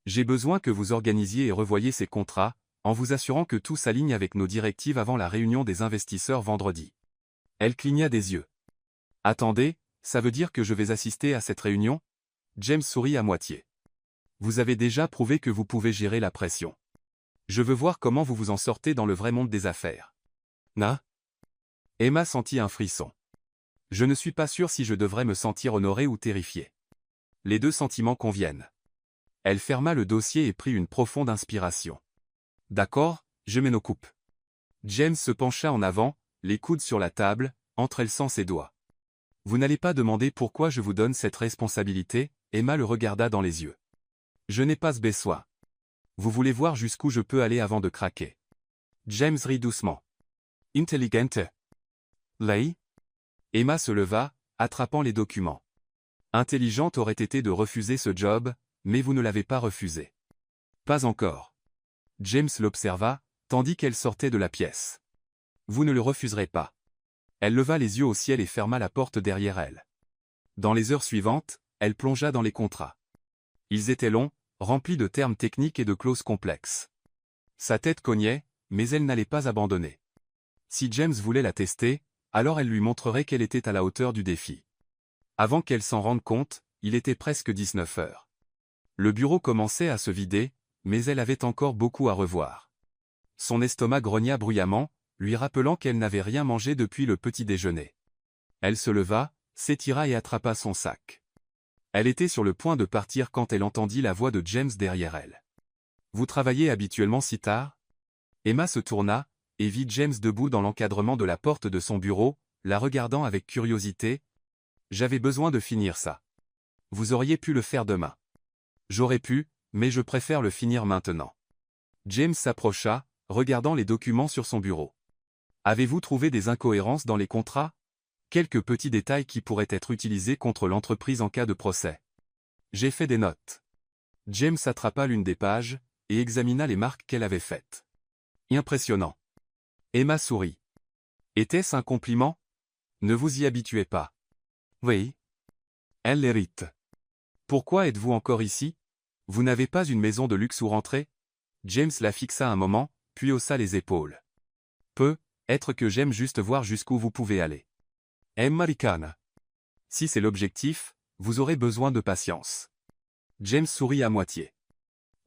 J'ai besoin que vous organisiez et revoyiez ces contrats, en vous assurant que tout s'aligne avec nos directives avant la réunion des investisseurs vendredi. » Elle cligna des yeux. « Attendez, ça veut dire que je vais assister à cette réunion? » James sourit à moitié. « Vous avez déjà prouvé que vous pouvez gérer la pression. Je veux voir comment vous vous en sortez dans le vrai monde des affaires. » Na? Emma sentit un frisson. « Je ne suis pas sûr si je devrais me sentir honorée ou terrifiée. Les deux sentiments conviennent. » Elle ferma le dossier et prit une profonde inspiration. « D'accord, je m'en occupe. » James se pencha en avant, les coudes sur la table, entrelaçant ses doigts. « Vous n'allez pas demander pourquoi je vous donne cette responsabilité ?» Emma le regarda dans les yeux. « Je n'ai pas ce besoin. Vous voulez voir jusqu'où je peux aller avant de craquer. » James rit doucement. « Intelligente. Lei ?» Emma se leva, attrapant les documents. « Intelligente aurait été de refuser ce job, mais vous ne l'avez pas refusé. »« Pas encore. » James l'observa, tandis qu'elle sortait de la pièce. « Vous ne le refuserez pas. » Elle leva les yeux au ciel et ferma la porte derrière elle. Dans les heures suivantes, elle plongea dans les contrats. Ils étaient longs, remplis de termes techniques et de clauses complexes. Sa tête cognait, mais elle n'allait pas abandonner. Si James voulait la tester, alors elle lui montrerait qu'elle était à la hauteur du défi. Avant qu'elle s'en rende compte, il était presque 19 heures. Le bureau commençait à se vider, mais elle avait encore beaucoup à revoir. Son estomac grogna bruyamment, lui rappelant qu'elle n'avait rien mangé depuis le petit déjeuner. Elle se leva, s'étira et attrapa son sac. Elle était sur le point de partir quand elle entendit la voix de James derrière elle. « Vous travaillez habituellement si tard ?» Emma se tourna, et vit James debout dans l'encadrement de la porte de son bureau, la regardant avec curiosité. « J'avais besoin de finir ça. Vous auriez pu le faire demain. » « J'aurais pu, mais je préfère le finir maintenant. » James s'approcha, regardant les documents sur son bureau. « Avez-vous trouvé des incohérences dans les contrats? Quelques petits détails qui pourraient être utilisés contre l'entreprise en cas de procès. » J'ai fait des notes. James attrapa l'une des pages, et examina les marques qu'elle avait faites. Impressionnant. Emma sourit. Était-ce un compliment? Ne vous y habituez pas. Oui. Elle l'hérite. Pourquoi êtes-vous encore ici? Vous n'avez pas une maison de luxe où rentrer? James la fixa un moment, puis haussa les épaules. Peut-être que j'aime juste voir jusqu'où vous pouvez aller. Americana. Si c'est l'objectif, vous aurez besoin de patience. James sourit à moitié.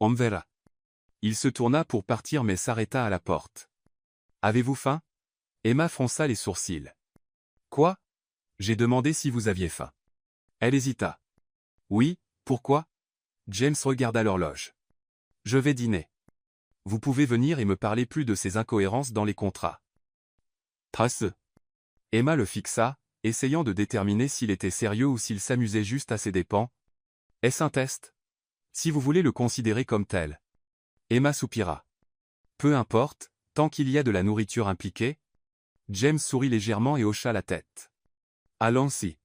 On me verra. Il se tourna pour partir mais s'arrêta à la porte. Avez-vous faim? Emma fronça les sourcils. Quoi? J'ai demandé si vous aviez faim. Elle hésita. Oui, pourquoi? James regarda l'horloge. Je vais dîner. Vous pouvez venir et me parler plus de ces incohérences dans les contrats. Trace. Emma le fixa, essayant de déterminer s'il était sérieux ou s'il s'amusait juste à ses dépens. Est-ce un test? Si vous voulez le considérer comme tel. Emma soupira. Peu importe, tant qu'il y a de la nourriture impliquée. James sourit légèrement et hocha la tête. Allons-y.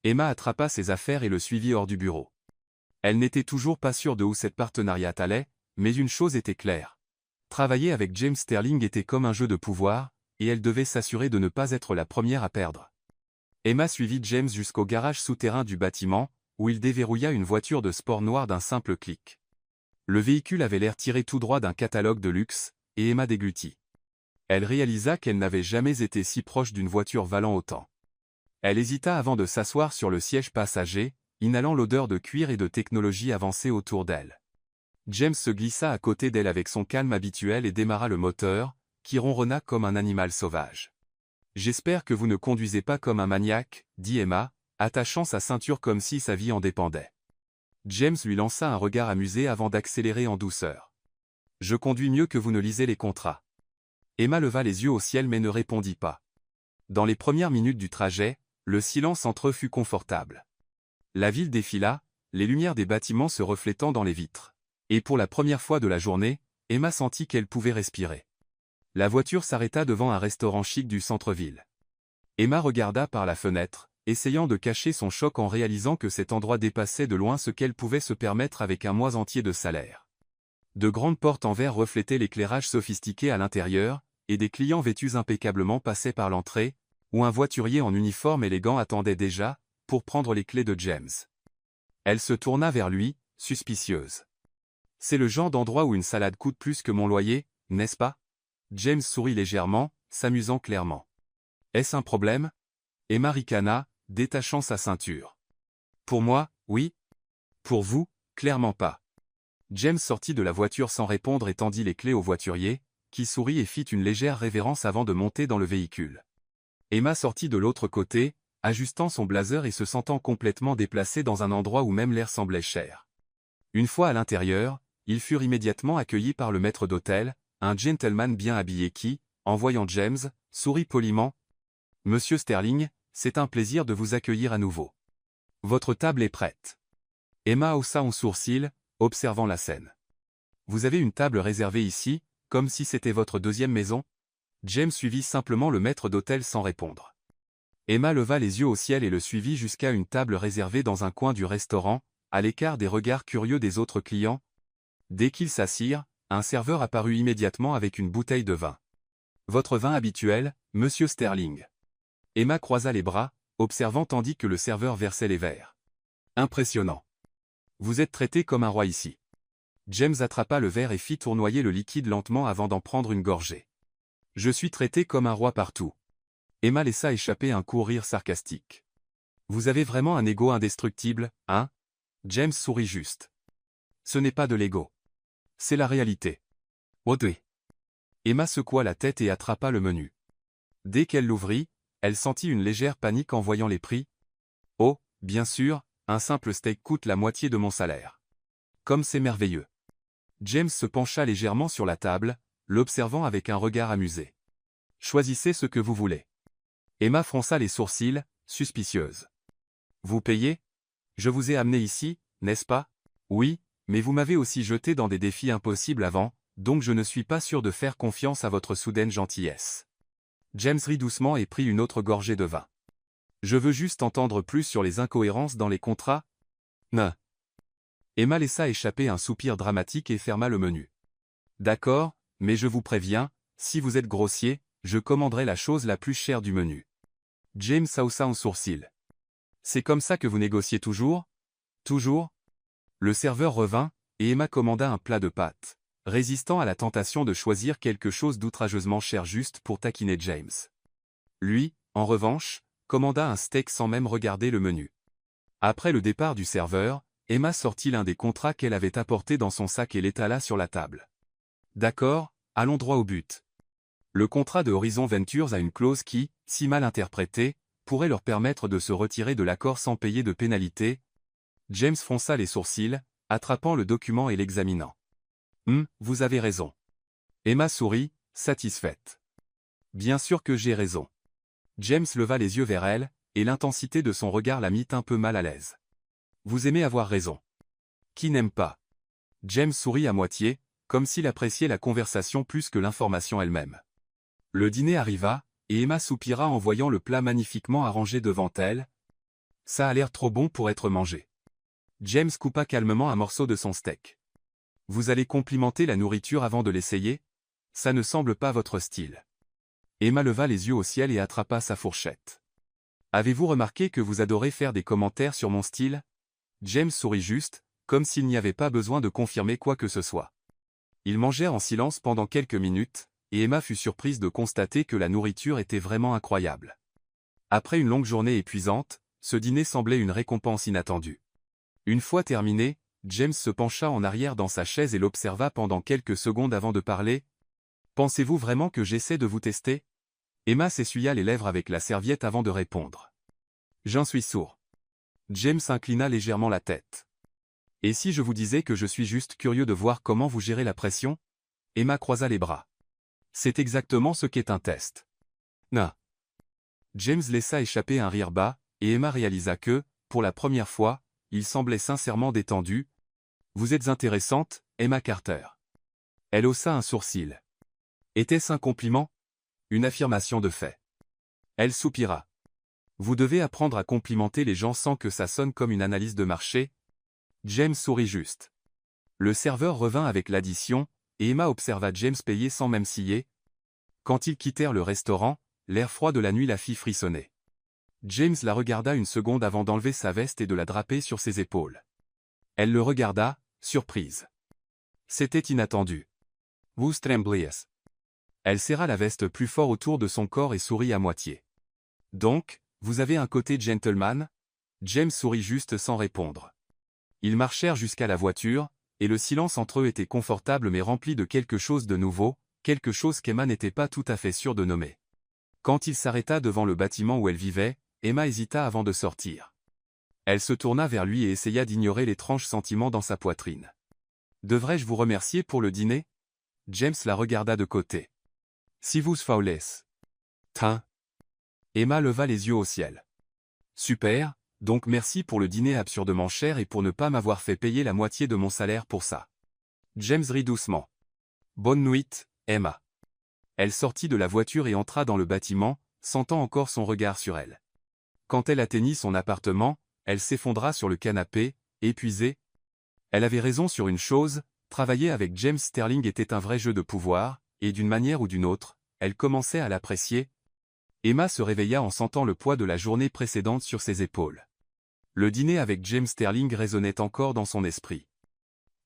Emma attrapa ses affaires et le suivit hors du bureau. Elle n'était toujours pas sûre de où cette partenariat allait, mais une chose était claire. Travailler avec James Sterling était comme un jeu de pouvoir, et elle devait s'assurer de ne pas être la première à perdre. Emma suivit James jusqu'au garage souterrain du bâtiment, où il déverrouilla une voiture de sport noire d'un simple clic. Le véhicule avait l'air tiré tout droit d'un catalogue de luxe, et Emma déglutit. Elle réalisa qu'elle n'avait jamais été si proche d'une voiture valant autant. Elle hésita avant de s'asseoir sur le siège passager, inhalant l'odeur de cuir et de technologie avancée autour d'elle. James se glissa à côté d'elle avec son calme habituel et démarra le moteur, qui ronronna comme un animal sauvage. « J'espère que vous ne conduisez pas comme un maniaque, » dit Emma, attachant sa ceinture comme si sa vie en dépendait. James lui lança un regard amusé avant d'accélérer en douceur. « Je conduis mieux que vous ne lisez les contrats. » Emma leva les yeux au ciel mais ne répondit pas. Dans les premières minutes du trajet, le silence entre eux fut confortable. La ville défila, les lumières des bâtiments se reflétant dans les vitres. Et pour la première fois de la journée, Emma sentit qu'elle pouvait respirer. La voiture s'arrêta devant un restaurant chic du centre-ville. Emma regarda par la fenêtre, essayant de cacher son choc en réalisant que cet endroit dépassait de loin ce qu'elle pouvait se permettre avec un mois entier de salaire. De grandes portes en verre reflétaient l'éclairage sophistiqué à l'intérieur, et des clients vêtus impeccablement passaient par l'entrée, où un voiturier en uniforme élégant attendait déjà, pour prendre les clés de James. Elle se tourna vers lui, suspicieuse. « C'est le genre d'endroit où une salade coûte plus que mon loyer, n'est-ce pas ?» James sourit légèrement, s'amusant clairement. « Est-ce un problème ?» Emma ricana, détachant sa ceinture. « Pour moi, oui. Pour vous, clairement pas. » James sortit de la voiture sans répondre et tendit les clés au voiturier, qui sourit et fit une légère révérence avant de monter dans le véhicule. Emma sortit de l'autre côté, ajustant son blazer et se sentant complètement déplacée dans un endroit où même l'air semblait cher. Une fois à l'intérieur, ils furent immédiatement accueillis par le maître d'hôtel, un gentleman bien habillé qui, en voyant James, sourit poliment. « Monsieur Sterling, c'est un plaisir de vous accueillir à nouveau. Votre table est prête. » Emma haussa un sourcil, observant la scène. « Vous avez une table réservée ici, comme si c'était votre deuxième maison ?» James suivit simplement le maître d'hôtel sans répondre. Emma leva les yeux au ciel et le suivit jusqu'à une table réservée dans un coin du restaurant, à l'écart des regards curieux des autres clients. Dès qu'ils s'assirent, un serveur apparut immédiatement avec une bouteille de vin. « Votre vin habituel, monsieur Sterling. » Emma croisa les bras, observant tandis que le serveur versait les verres. « Impressionnant. Vous êtes traité comme un roi ici. » James attrapa le verre et fit tournoyer le liquide lentement avant d'en prendre une gorgée. « Je suis traité comme un roi partout. » Emma laissa échapper un court rire sarcastique. « Vous avez vraiment un ego indestructible, hein ?» James sourit juste. « Ce n'est pas de l'ego. C'est la réalité. » « Oh oui. » Emma secoua la tête et attrapa le menu. Dès qu'elle l'ouvrit, elle sentit une légère panique en voyant les prix. « Oh, bien sûr, un simple steak coûte la moitié de mon salaire. Comme c'est merveilleux. » James se pencha légèrement sur la table, l'observant avec un regard amusé. « Choisissez ce que vous voulez. » Emma fronça les sourcils, suspicieuse. « Vous payez ? Je vous ai amené ici, n'est-ce pas ? Oui, mais vous m'avez aussi jeté dans des défis impossibles avant, donc je ne suis pas sûr de faire confiance à votre soudaine gentillesse. » James rit doucement et prit une autre gorgée de vin. « Je veux juste entendre plus sur les incohérences dans les contrats. » Non. Emma laissa échapper un soupir dramatique et ferma le menu. « D'accord, mais je vous préviens, si vous êtes grossier, je commanderai la chose la plus chère du menu. » James haussa un sourcil. « C'est comme ça que vous négociez toujours ? Toujours ?» Le serveur revint, et Emma commanda un plat de pâtes, résistant à la tentation de choisir quelque chose d'outrageusement cher juste pour taquiner James. Lui, en revanche, commanda un steak sans même regarder le menu. Après le départ du serveur, Emma sortit l'un des contrats qu'elle avait apporté dans son sac et l'étala sur la table. « D'accord, allons droit au but. » Le contrat de Horizon Ventures a une clause qui, si mal interprétée, pourrait leur permettre de se retirer de l'accord sans payer de pénalité. James fronça les sourcils, attrapant le document et l'examinant. « Vous avez raison. » Emma sourit, satisfaite. « Bien sûr que j'ai raison. » James leva les yeux vers elle, et l'intensité de son regard la mit un peu mal à l'aise. « Vous aimez avoir raison. Qui n'aime pas ?» James sourit à moitié, comme s'il appréciait la conversation plus que l'information elle-même. Le dîner arriva, et Emma soupira en voyant le plat magnifiquement arrangé devant elle. « Ça a l'air trop bon pour être mangé. » James coupa calmement un morceau de son steak. « Vous allez complimenter la nourriture avant de l'essayer ? Ça ne semble pas votre style. » Emma leva les yeux au ciel et attrapa sa fourchette. « Avez-vous remarqué que vous adorez faire des commentaires sur mon style ?» James sourit juste, comme s'il n'y avait pas besoin de confirmer quoi que ce soit. Ils mangèrent en silence pendant quelques minutes, et Emma fut surprise de constater que la nourriture était vraiment incroyable. Après une longue journée épuisante, ce dîner semblait une récompense inattendue. Une fois terminé, James se pencha en arrière dans sa chaise et l'observa pendant quelques secondes avant de parler. « Pensez-vous vraiment que j'essaie de vous tester ?» Emma s'essuya les lèvres avec la serviette avant de répondre. « J'en suis sourd. » James inclina légèrement la tête. « Et si je vous disais que je suis juste curieux de voir comment vous gérez la pression ?» Emma croisa les bras. « C'est exactement ce qu'est un test. » Non. James laissa échapper un rire bas, et Emma réalisa que, pour la première fois, il semblait sincèrement détendu. « Vous êtes intéressante, Emma Carter. » Elle haussa un sourcil. Était-ce un compliment? Une affirmation de fait. Elle soupira. Vous devez apprendre à complimenter les gens sans que ça sonne comme une analyse de marché. James sourit juste. Le serveur revint avec l'addition, et Emma observa James payer sans même scier. Quand ils quittèrent le restaurant, l'air froid de la nuit la fit frissonner. James la regarda une seconde avant d'enlever sa veste et de la draper sur ses épaules. Elle le regarda, surprise. C'était inattendu. Vous trembliez. Elle serra la veste plus fort autour de son corps et sourit à moitié. Donc, vous avez un côté gentleman? James sourit juste sans répondre. Ils marchèrent jusqu'à la voiture, et le silence entre eux était confortable mais rempli de quelque chose de nouveau, quelque chose qu'Emma n'était pas tout à fait sûre de nommer. Quand il s'arrêta devant le bâtiment où elle vivait, Emma hésita avant de sortir. Elle se tourna vers lui et essaya d'ignorer l'étrange sentiment dans sa poitrine. « Devrais-je vous remercier pour le dîner ?» James la regarda de côté. « Si vous faules. » Tain. Emma leva les yeux au ciel. « Super, donc merci pour le dîner absurdement cher et pour ne pas m'avoir fait payer la moitié de mon salaire pour ça. » James rit doucement. « Bonne nuit, Emma. » Elle sortit de la voiture et entra dans le bâtiment, sentant encore son regard sur elle. Quand elle atteignit son appartement, elle s'effondra sur le canapé, épuisée. Elle avait raison sur une chose, travailler avec James Sterling était un vrai jeu de pouvoir, et d'une manière ou d'une autre, elle commençait à l'apprécier. Emma se réveilla en sentant le poids de la journée précédente sur ses épaules. Le dîner avec James Sterling résonnait encore dans son esprit.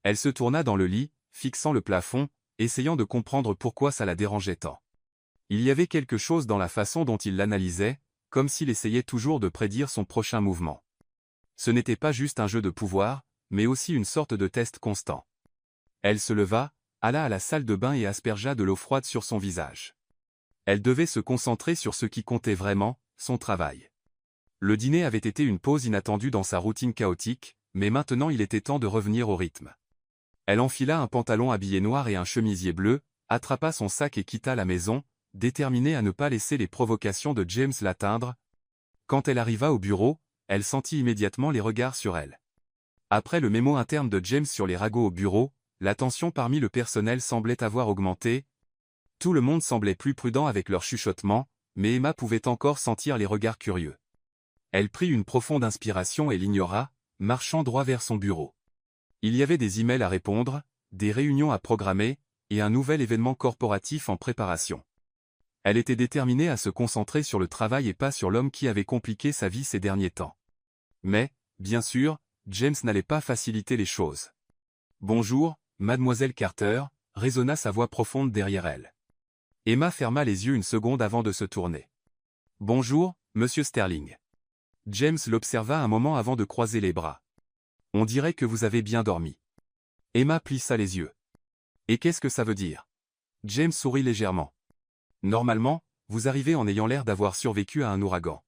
Elle se tourna dans le lit, fixant le plafond, essayant de comprendre pourquoi ça la dérangeait tant. Il y avait quelque chose dans la façon dont il l'analysait, comme s'il essayait toujours de prédire son prochain mouvement. Ce n'était pas juste un jeu de pouvoir, mais aussi une sorte de test constant. Elle se leva, alla à la salle de bain et aspergea de l'eau froide sur son visage. Elle devait se concentrer sur ce qui comptait vraiment, son travail. Le dîner avait été une pause inattendue dans sa routine chaotique, mais maintenant il était temps de revenir au rythme. Elle enfila un pantalon habillé noir et un chemisier bleu, attrapa son sac et quitta la maison, déterminée à ne pas laisser les provocations de James l'atteindre. Quand elle arriva au bureau, elle sentit immédiatement les regards sur elle. Après le mémo interne de James sur les ragots au bureau, la tension parmi le personnel semblait avoir augmenté. Tout le monde semblait plus prudent avec leur chuchotement, mais Emma pouvait encore sentir les regards curieux. Elle prit une profonde inspiration et l'ignora, marchant droit vers son bureau. Il y avait des emails à répondre, des réunions à programmer, et un nouvel événement corporatif en préparation. Elle était déterminée à se concentrer sur le travail et pas sur l'homme qui avait compliqué sa vie ces derniers temps. Mais, bien sûr, James n'allait pas faciliter les choses. « Bonjour, mademoiselle Carter », résonna sa voix profonde derrière elle. Emma ferma les yeux une seconde avant de se tourner. « Bonjour, monsieur Sterling. » James l'observa un moment avant de croiser les bras. « On dirait que vous avez bien dormi. » Emma plissa les yeux. « Et qu'est-ce que ça veut dire ?» James sourit légèrement. « Normalement, vous arrivez en ayant l'air d'avoir survécu à un ouragan.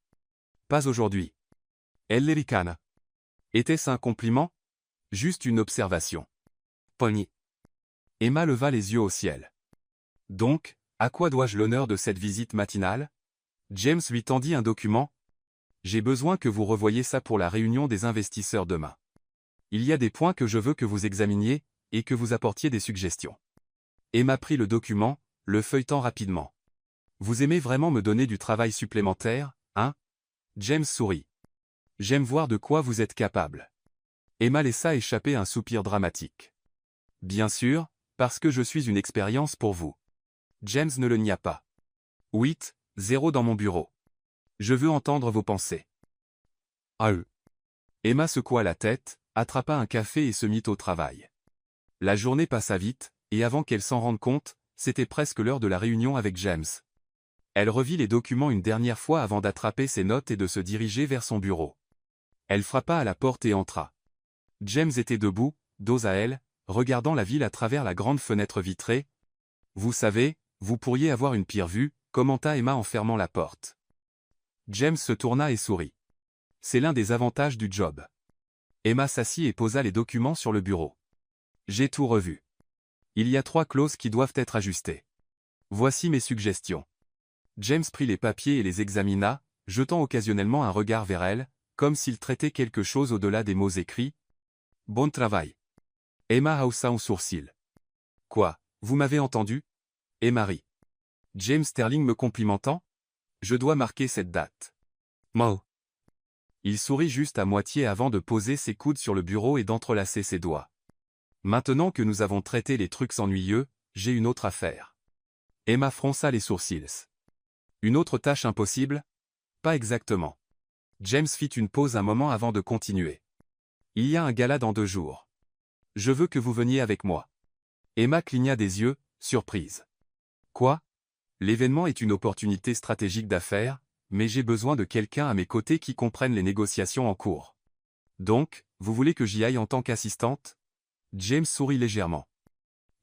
Pas aujourd'hui. » Elle les ricana. Était-ce un compliment? Juste une observation. Pogny. Emma leva les yeux au ciel. « Donc, à quoi dois-je l'honneur de cette visite matinale ?» James lui tendit un document. « J'ai besoin que vous revoyiez ça pour la réunion des investisseurs demain. Il y a des points que je veux que vous examiniez, et que vous apportiez des suggestions. » Emma prit le document, le feuilletant rapidement. « Vous aimez vraiment me donner du travail supplémentaire, hein? » James sourit. « J'aime voir de quoi vous êtes capable. » Emma laissa échapper un soupir dramatique. « Bien sûr, parce que je suis une expérience pour vous. » James ne le nia pas. 8-0 dans mon bureau. Je veux entendre vos pensées. À eux. Emma secoua la tête, attrapa un café et se mit au travail. La journée passa vite, et avant qu'elle s'en rende compte, c'était presque l'heure de la réunion avec James. Elle revit les documents une dernière fois avant d'attraper ses notes et de se diriger vers son bureau. Elle frappa à la porte et entra. James était debout, dos à elle, regardant la ville à travers la grande fenêtre vitrée. « Vous savez, vous pourriez avoir une pire vue, » commenta Emma en fermant la porte. James se tourna et sourit. « C'est l'un des avantages du job. » Emma s'assit et posa les documents sur le bureau. « J'ai tout revu. Il y a 3 clauses qui doivent être ajustées. Voici mes suggestions. » James prit les papiers et les examina, jetant occasionnellement un regard vers elle, comme s'il traitait quelque chose au-delà des mots écrits. Bon travail. Emma haussa un sourcil. Quoi, vous m'avez entendu? Emma rit. James Sterling me complimentant? Je dois marquer cette date. Mo. Il sourit juste à moitié avant de poser ses coudes sur le bureau et d'entrelacer ses doigts. Maintenant que nous avons traité les trucs ennuyeux, j'ai une autre affaire. Emma fronça les sourcils. Une autre tâche impossible? Pas exactement. James fit une pause un moment avant de continuer. Il y a un gala dans 2 jours. Je veux que vous veniez avec moi. Emma cligna des yeux, surprise. Quoi? L'événement est une opportunité stratégique d'affaires, mais j'ai besoin de quelqu'un à mes côtés qui comprenne les négociations en cours. Donc, vous voulez que j'y aille en tant qu'assistante? James sourit légèrement.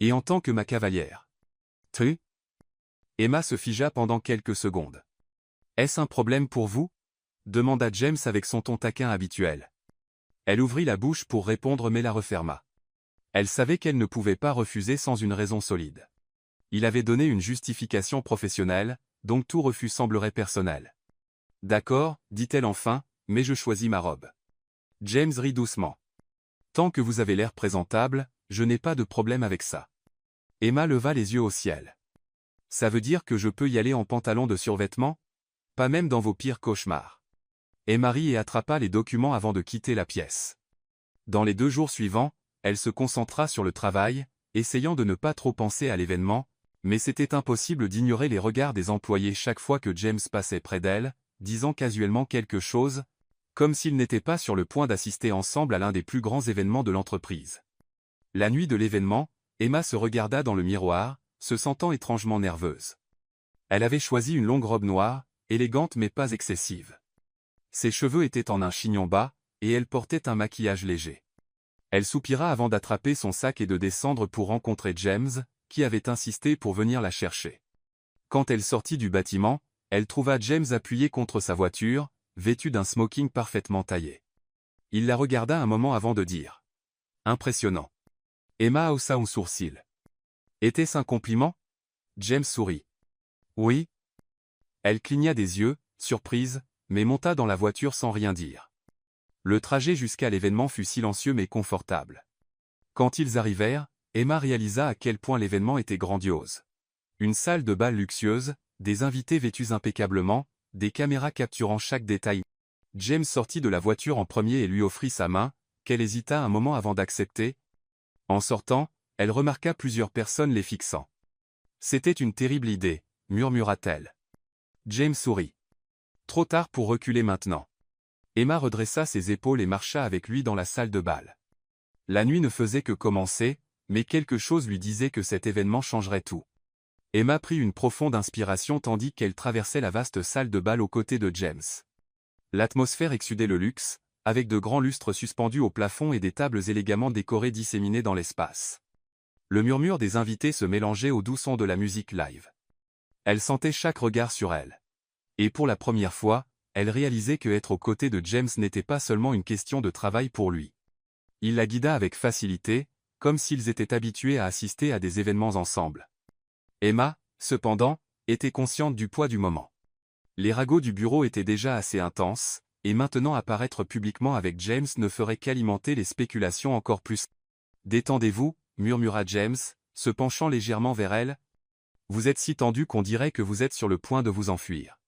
Et en tant que ma cavalière. Tu? Emma se figea pendant quelques secondes. Est-ce un problème pour vous? Demanda James avec son ton taquin habituel. Elle ouvrit la bouche pour répondre mais la referma. Elle savait qu'elle ne pouvait pas refuser sans une raison solide. Il avait donné une justification professionnelle, donc tout refus semblerait personnel. D'accord, dit-elle enfin, mais je choisis ma robe. James rit doucement. Tant que vous avez l'air présentable, je n'ai pas de problème avec ça. Emma leva les yeux au ciel. Ça veut dire que je peux y aller en pantalon de survêtement? Pas même dans vos pires cauchemars. Emma rit et attrapa les documents avant de quitter la pièce. Dans les 2 jours suivants, elle se concentra sur le travail, essayant de ne pas trop penser à l'événement, mais c'était impossible d'ignorer les regards des employés chaque fois que James passait près d'elle, disant casuellement quelque chose, comme s'ils n'étaient pas sur le point d'assister ensemble à l'un des plus grands événements de l'entreprise. La nuit de l'événement, Emma se regarda dans le miroir, se sentant étrangement nerveuse. Elle avait choisi une longue robe noire, élégante mais pas excessive. Ses cheveux étaient en un chignon bas, et elle portait un maquillage léger. Elle soupira avant d'attraper son sac et de descendre pour rencontrer James, qui avait insisté pour venir la chercher. Quand elle sortit du bâtiment, elle trouva James appuyé contre sa voiture, vêtu d'un smoking parfaitement taillé. Il la regarda un moment avant de dire. Impressionnant. Emma haussa un sourcil. Était-ce un compliment? James sourit. Oui. Elle cligna des yeux, surprise, mais monta dans la voiture sans rien dire. Le trajet jusqu'à l'événement fut silencieux mais confortable. Quand ils arrivèrent, Emma réalisa à quel point l'événement était grandiose. Une salle de bal luxueuse, des invités vêtus impeccablement, des caméras capturant chaque détail. James sortit de la voiture en premier et lui offrit sa main, qu'elle hésita un moment avant d'accepter. En sortant, elle remarqua plusieurs personnes les fixant. C'était une terrible idée, murmura-t-elle. James sourit. Trop tard pour reculer maintenant. Emma redressa ses épaules et marcha avec lui dans la salle de bal. La nuit ne faisait que commencer, mais quelque chose lui disait que cet événement changerait tout. Emma prit une profonde inspiration tandis qu'elle traversait la vaste salle de bal aux côtés de James. L'atmosphère exsudait le luxe, avec de grands lustres suspendus au plafond et des tables élégamment décorées disséminées dans l'espace. Le murmure des invités se mélangeait au doux son de la musique live. Elle sentait chaque regard sur elle. Et pour la première fois, elle réalisait que être aux côtés de James n'était pas seulement une question de travail pour lui. Il la guida avec facilité, comme s'ils étaient habitués à assister à des événements ensemble. Emma, cependant, était consciente du poids du moment. Les ragots du bureau étaient déjà assez intenses, et maintenant apparaître publiquement avec James ne ferait qu'alimenter les spéculations encore plus. « Détendez-vous » murmura James, se penchant légèrement vers elle. « Vous êtes si tendu qu'on dirait que vous êtes sur le point de vous enfuir. »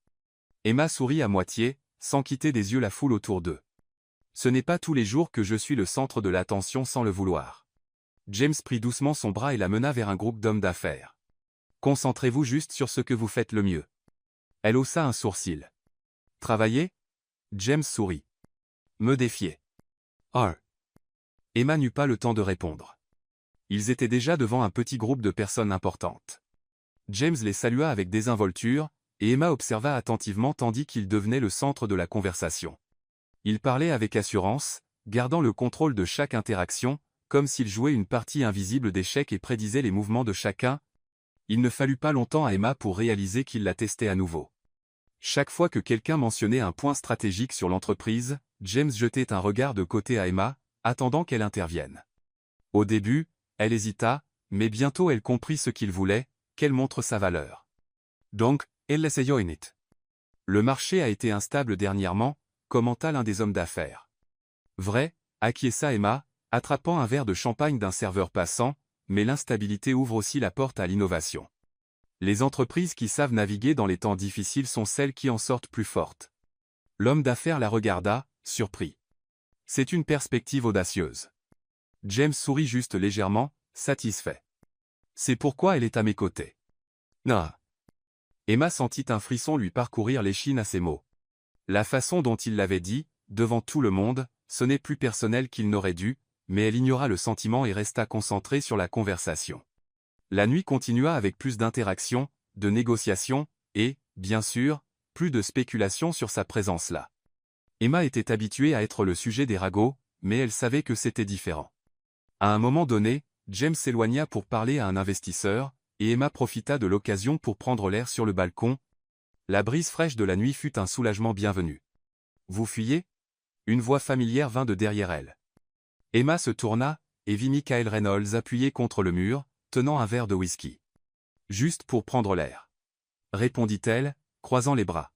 Emma sourit à moitié, sans quitter des yeux la foule autour d'eux. « Ce n'est pas tous les jours que je suis le centre de l'attention sans le vouloir. » James prit doucement son bras et la mena vers un groupe d'hommes d'affaires. « Concentrez-vous juste sur ce que vous faites le mieux. » Elle haussa un sourcil. « Travailler ?» James sourit. « Me défier. » Oh. Emma n'eut pas le temps de répondre. Ils étaient déjà devant un petit groupe de personnes importantes. James les salua avec désinvolture, et Emma observa attentivement tandis qu'il devenait le centre de la conversation. Il parlait avec assurance, gardant le contrôle de chaque interaction, comme s'il jouait une partie invisible d'échecs et prédisait les mouvements de chacun. Il ne fallut pas longtemps à Emma pour réaliser qu'il la testait à nouveau. Chaque fois que quelqu'un mentionnait un point stratégique sur l'entreprise, James jetait un regard de côté à Emma, attendant qu'elle intervienne. Au début, elle hésita, mais bientôt elle comprit ce qu'il voulait, qu'elle montre sa valeur. Donc, elle l'essayó en it. Le marché a été instable dernièrement, commenta l'un des hommes d'affaires. Vrai, acquiesça Emma, attrapant un verre de champagne d'un serveur passant, mais l'instabilité ouvre aussi la porte à l'innovation. Les entreprises qui savent naviguer dans les temps difficiles sont celles qui en sortent plus fortes. L'homme d'affaires la regarda, surpris. C'est une perspective audacieuse. James sourit juste légèrement, satisfait. C'est pourquoi elle est à mes côtés. Non. Emma sentit un frisson lui parcourir l'échine à ces mots. La façon dont il l'avait dit, devant tout le monde, sonnait plus personnel qu'il n'aurait dû, mais elle ignora le sentiment et resta concentrée sur la conversation. La nuit continua avec plus d'interactions, de négociations, et, bien sûr, plus de spéculations sur sa présence là. Emma était habituée à être le sujet des ragots, mais elle savait que c'était différent. À un moment donné, James s'éloigna pour parler à un investisseur, et Emma profita de l'occasion pour prendre l'air sur le balcon. La brise fraîche de la nuit fut un soulagement bienvenu. « Vous fuyez » Une voix familière vint de derrière elle. Emma se tourna, et vit Michael Reynolds appuyé contre le mur, tenant un verre de whisky. « Juste pour prendre l'air. » répondit-elle, croisant les bras.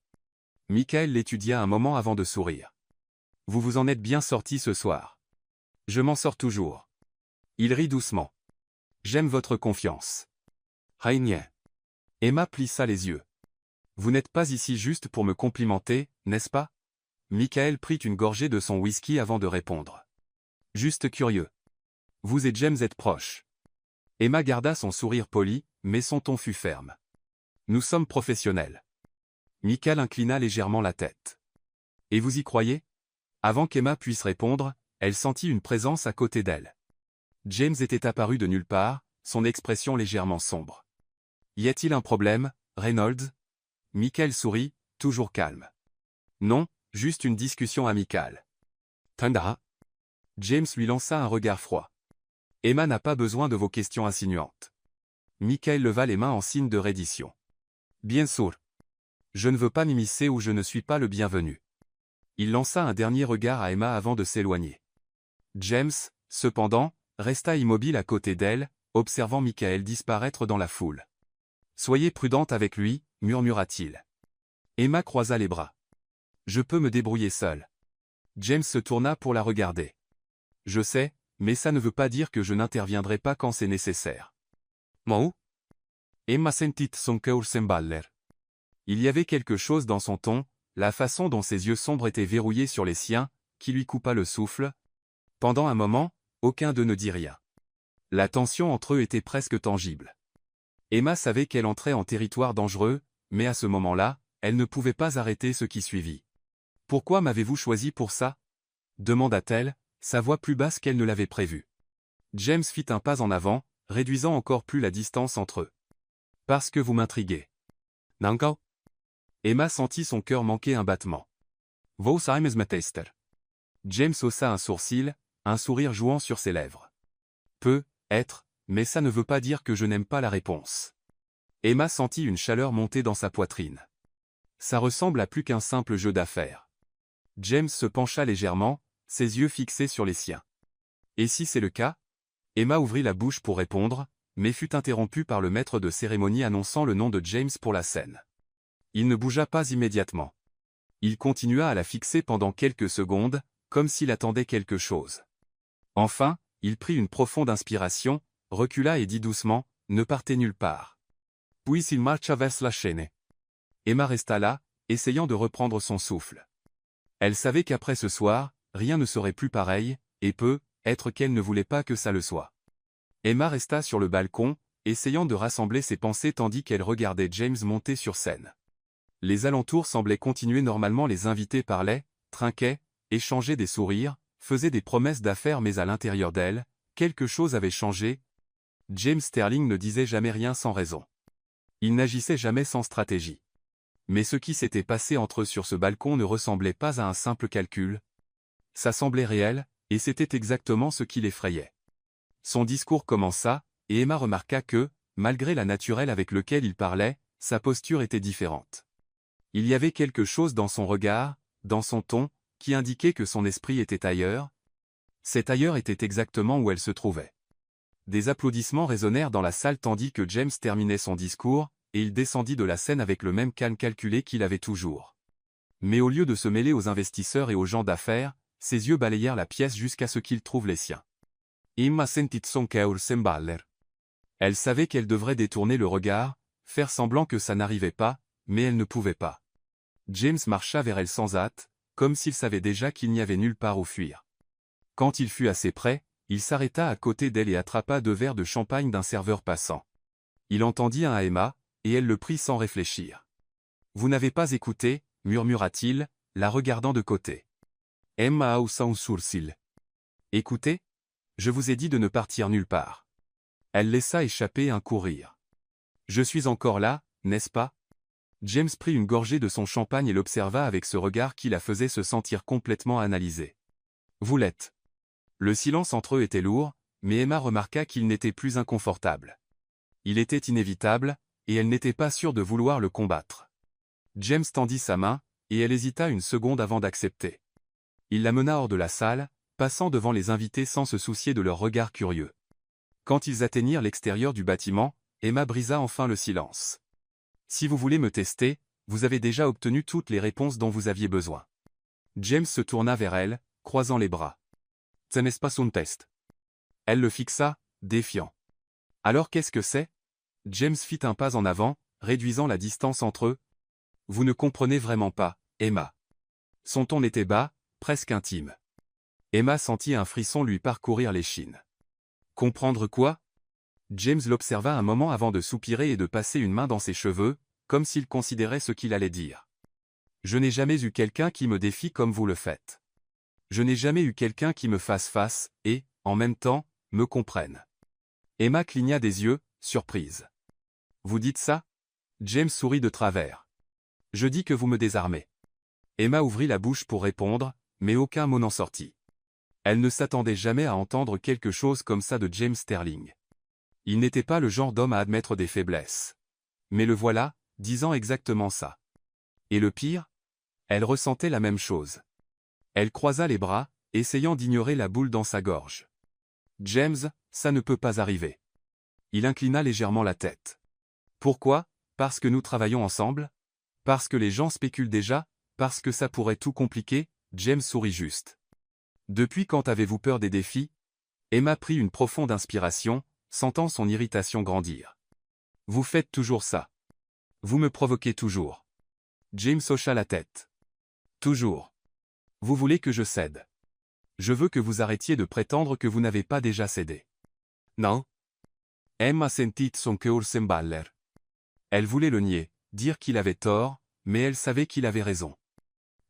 Michael l'étudia un moment avant de sourire. « Vous vous en êtes bien sorti ce soir. »« Je m'en sors toujours. » Il rit doucement. « J'aime votre confiance. » Rainier. Emma plissa les yeux. « Vous n'êtes pas ici juste pour me complimenter, n'est-ce pas ?» Michael prit une gorgée de son whisky avant de répondre. « Juste curieux. Vous et James êtes proches. » Emma garda son sourire poli, mais son ton fut ferme. « Nous sommes professionnels. » Michael inclina légèrement la tête. « Et vous y croyez ?» Avant qu'Emma puisse répondre, elle sentit une présence à côté d'elle. James était apparu de nulle part, son expression légèrement sombre. « Y a-t-il un problème, Reynolds ?» Michael sourit, toujours calme. « Non, juste une discussion amicale. » Tundra. James lui lança un regard froid. « Emma n'a pas besoin de vos questions insinuantes. » Michael leva les mains en signe de reddition. « Bien sûr. Je ne veux pas m'immiscer où je ne suis pas le bienvenu. » Il lança un dernier regard à Emma avant de s'éloigner. James, cependant, resta immobile à côté d'elle, observant Michael disparaître dans la foule. « Soyez prudente avec lui, murmura-t-il. Emma croisa les bras. « Je peux me débrouiller seule. » James se tourna pour la regarder. « Je sais, mais ça ne veut pas dire que je n'interviendrai pas quand c'est nécessaire. » Mau? Emma sentit son cœur s'emballer. Il y avait quelque chose dans son ton, la façon dont ses yeux sombres étaient verrouillés sur les siens, qui lui coupa le souffle. Pendant un moment, aucun d'eux ne dit rien. La tension entre eux était presque tangible. Emma savait qu'elle entrait en territoire dangereux, mais à ce moment-là, elle ne pouvait pas arrêter ce qui suivit. « Pourquoi m'avez-vous choisi pour ça ?» demanda-t-elle, sa voix plus basse qu'elle ne l'avait prévu. James fit un pas en avant, réduisant encore plus la distance entre eux. « Parce que vous m'intriguez. » Nanko. Emma sentit son cœur manquer un battement. « Vos aimes me tester. » James haussa un sourcil, un sourire jouant sur ses lèvres. « Peut être, mais ça ne veut pas dire que je n'aime pas la réponse. » Emma sentit une chaleur monter dans sa poitrine. « Ça ressemble à plus qu'un simple jeu d'affaires. » James se pencha légèrement, ses yeux fixés sur les siens. « Et si c'est le cas ?» Emma ouvrit la bouche pour répondre, mais fut interrompue par le maître de cérémonie annonçant le nom de James pour la scène. Il ne bougea pas immédiatement. Il continua à la fixer pendant quelques secondes, comme s'il attendait quelque chose. Enfin, il prit une profonde inspiration, recula et dit doucement, « Ne partez nulle part. » Puis il marcha vers la chaîne. Emma resta là, essayant de reprendre son souffle. Elle savait qu'après ce soir, rien ne serait plus pareil, et peut-être qu'elle ne voulait pas que ça le soit. Emma resta sur le balcon, essayant de rassembler ses pensées tandis qu'elle regardait James monter sur scène. Les alentours semblaient continuer normalement, les invités parlaient, trinquaient, échangeaient des sourires, faisaient des promesses d'affaires, mais à l'intérieur d'elle, quelque chose avait changé. James Sterling ne disait jamais rien sans raison. Il n'agissait jamais sans stratégie. Mais ce qui s'était passé entre eux sur ce balcon ne ressemblait pas à un simple calcul. Ça semblait réel, et c'était exactement ce qui l'effrayait. Son discours commença, et Emma remarqua que, malgré la naturelle avec lequel il parlait, sa posture était différente. Il y avait quelque chose dans son regard, dans son ton, qui indiquait que son esprit était ailleurs. Cet ailleurs était exactement où elle se trouvait. Des applaudissements résonnèrent dans la salle tandis que James terminait son discours, et il descendit de la scène avec le même calme calculé qu'il avait toujours. Mais au lieu de se mêler aux investisseurs et aux gens d'affaires, ses yeux balayèrent la pièce jusqu'à ce qu'il trouve les siens. Emma sentit son cœur s'emballer. Elle savait qu'elle devrait détourner le regard, faire semblant que ça n'arrivait pas, mais elle ne pouvait pas. James marcha vers elle sans hâte, comme s'il savait déjà qu'il n'y avait nulle part où fuir. Quand il fut assez près, il s'arrêta à côté d'elle et attrapa 2 verres de champagne d'un serveur passant. Il entendit un à Emma, et elle le prit sans réfléchir. « Vous n'avez pas écouté » murmura-t-il, la regardant de côté. Emma haussa un sourcil. « Écoutez ? Je vous ai dit de ne partir nulle part. » Elle laissa échapper un court rire. « Je suis encore là, n'est-ce pas ?» James prit une gorgée de son champagne et l'observa avec ce regard qui la faisait se sentir complètement analysée. « Vous l'êtes. » Le silence entre eux était lourd, mais Emma remarqua qu'il n'était plus inconfortable. Il était inévitable, et elle n'était pas sûre de vouloir le combattre. James tendit sa main, et elle hésita une seconde avant d'accepter. Il la mena hors de la salle, passant devant les invités sans se soucier de leurs regards curieux. Quand ils atteignirent l'extérieur du bâtiment, Emma brisa enfin le silence. « Si vous voulez me tester, vous avez déjà obtenu toutes les réponses dont vous aviez besoin. » James se tourna vers elle, croisant les bras. « Ce n'est pas un test. » Elle le fixa, défiant. « Alors qu'est-ce que c'est ?» James fit un pas en avant, réduisant la distance entre eux. « Vous ne comprenez vraiment pas, Emma. » Son ton était bas, presque intime. Emma sentit un frisson lui parcourir l'échine. « Comprendre quoi ?» James l'observa un moment avant de soupirer et de passer une main dans ses cheveux, comme s'il considérait ce qu'il allait dire. « Je n'ai jamais eu quelqu'un qui me défie comme vous le faites. Je n'ai jamais eu quelqu'un qui me fasse face, et, en même temps, me comprenne. » Emma cligna des yeux, surprise. « Vous dites ça ?» James sourit de travers. « Je dis que vous me désarmez. » Emma ouvrit la bouche pour répondre, mais aucun mot n'en sortit. Elle ne s'attendait jamais à entendre quelque chose comme ça de James Sterling. Il n'était pas le genre d'homme à admettre des faiblesses. Mais le voilà, disant exactement ça. Et le pire ? Elle ressentait la même chose. Elle croisa les bras, essayant d'ignorer la boule dans sa gorge. « James, ça ne peut pas arriver. » Il inclina légèrement la tête. « Pourquoi ? Parce que nous travaillons ensemble ? Parce que les gens spéculent déjà ? Parce que ça pourrait tout compliquer ?» James sourit juste. « Depuis quand avez-vous peur des défis ?» Emma prit une profonde inspiration, sentant son irritation grandir. « Vous faites toujours ça. Vous me provoquez toujours. » James hocha la tête. « Toujours. Vous voulez que je cède. Je veux que vous arrêtiez de prétendre que vous n'avez pas déjà cédé. » Non. Emma sentit son cœur s'emballer. Elle voulait le nier, dire qu'il avait tort, mais elle savait qu'il avait raison.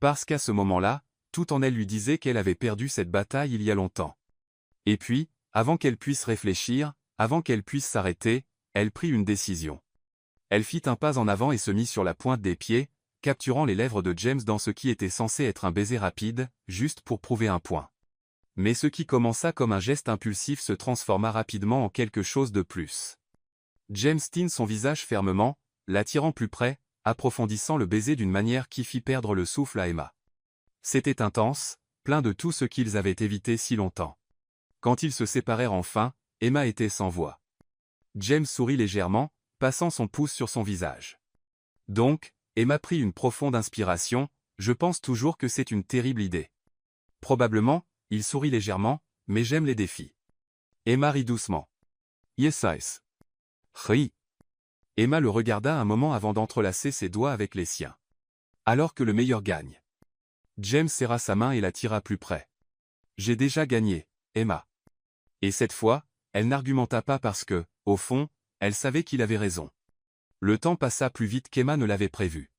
Parce qu'à ce moment-là, tout en elle lui disait qu'elle avait perdu cette bataille il y a longtemps. Et puis, avant qu'elle puisse réfléchir, avant qu'elle puisse s'arrêter, elle prit une décision. Elle fit un pas en avant et se mit sur la pointe des pieds, capturant les lèvres de James dans ce qui était censé être un baiser rapide, juste pour prouver un point. Mais ce qui commença comme un geste impulsif se transforma rapidement en quelque chose de plus. James tint son visage fermement, l'attirant plus près, approfondissant le baiser d'une manière qui fit perdre le souffle à Emma. C'était intense, plein de tout ce qu'ils avaient évité si longtemps. Quand ils se séparèrent enfin, Emma était sans voix. James sourit légèrement, passant son pouce sur son visage. Donc, Emma prit une profonde inspiration, je pense toujours que c'est une terrible idée. Probablement, il sourit légèrement, mais j'aime les défis. Emma rit doucement. Yes, yes. Ri. Emma le regarda un moment avant d'entrelacer ses doigts avec les siens. Alors que le meilleur gagne. James serra sa main et la tira plus près. J'ai déjà gagné, Emma. Et cette fois, elle n'argumenta pas parce que, au fond, elle savait qu'il avait raison. Le temps passa plus vite qu'Emma ne l'avait prévu.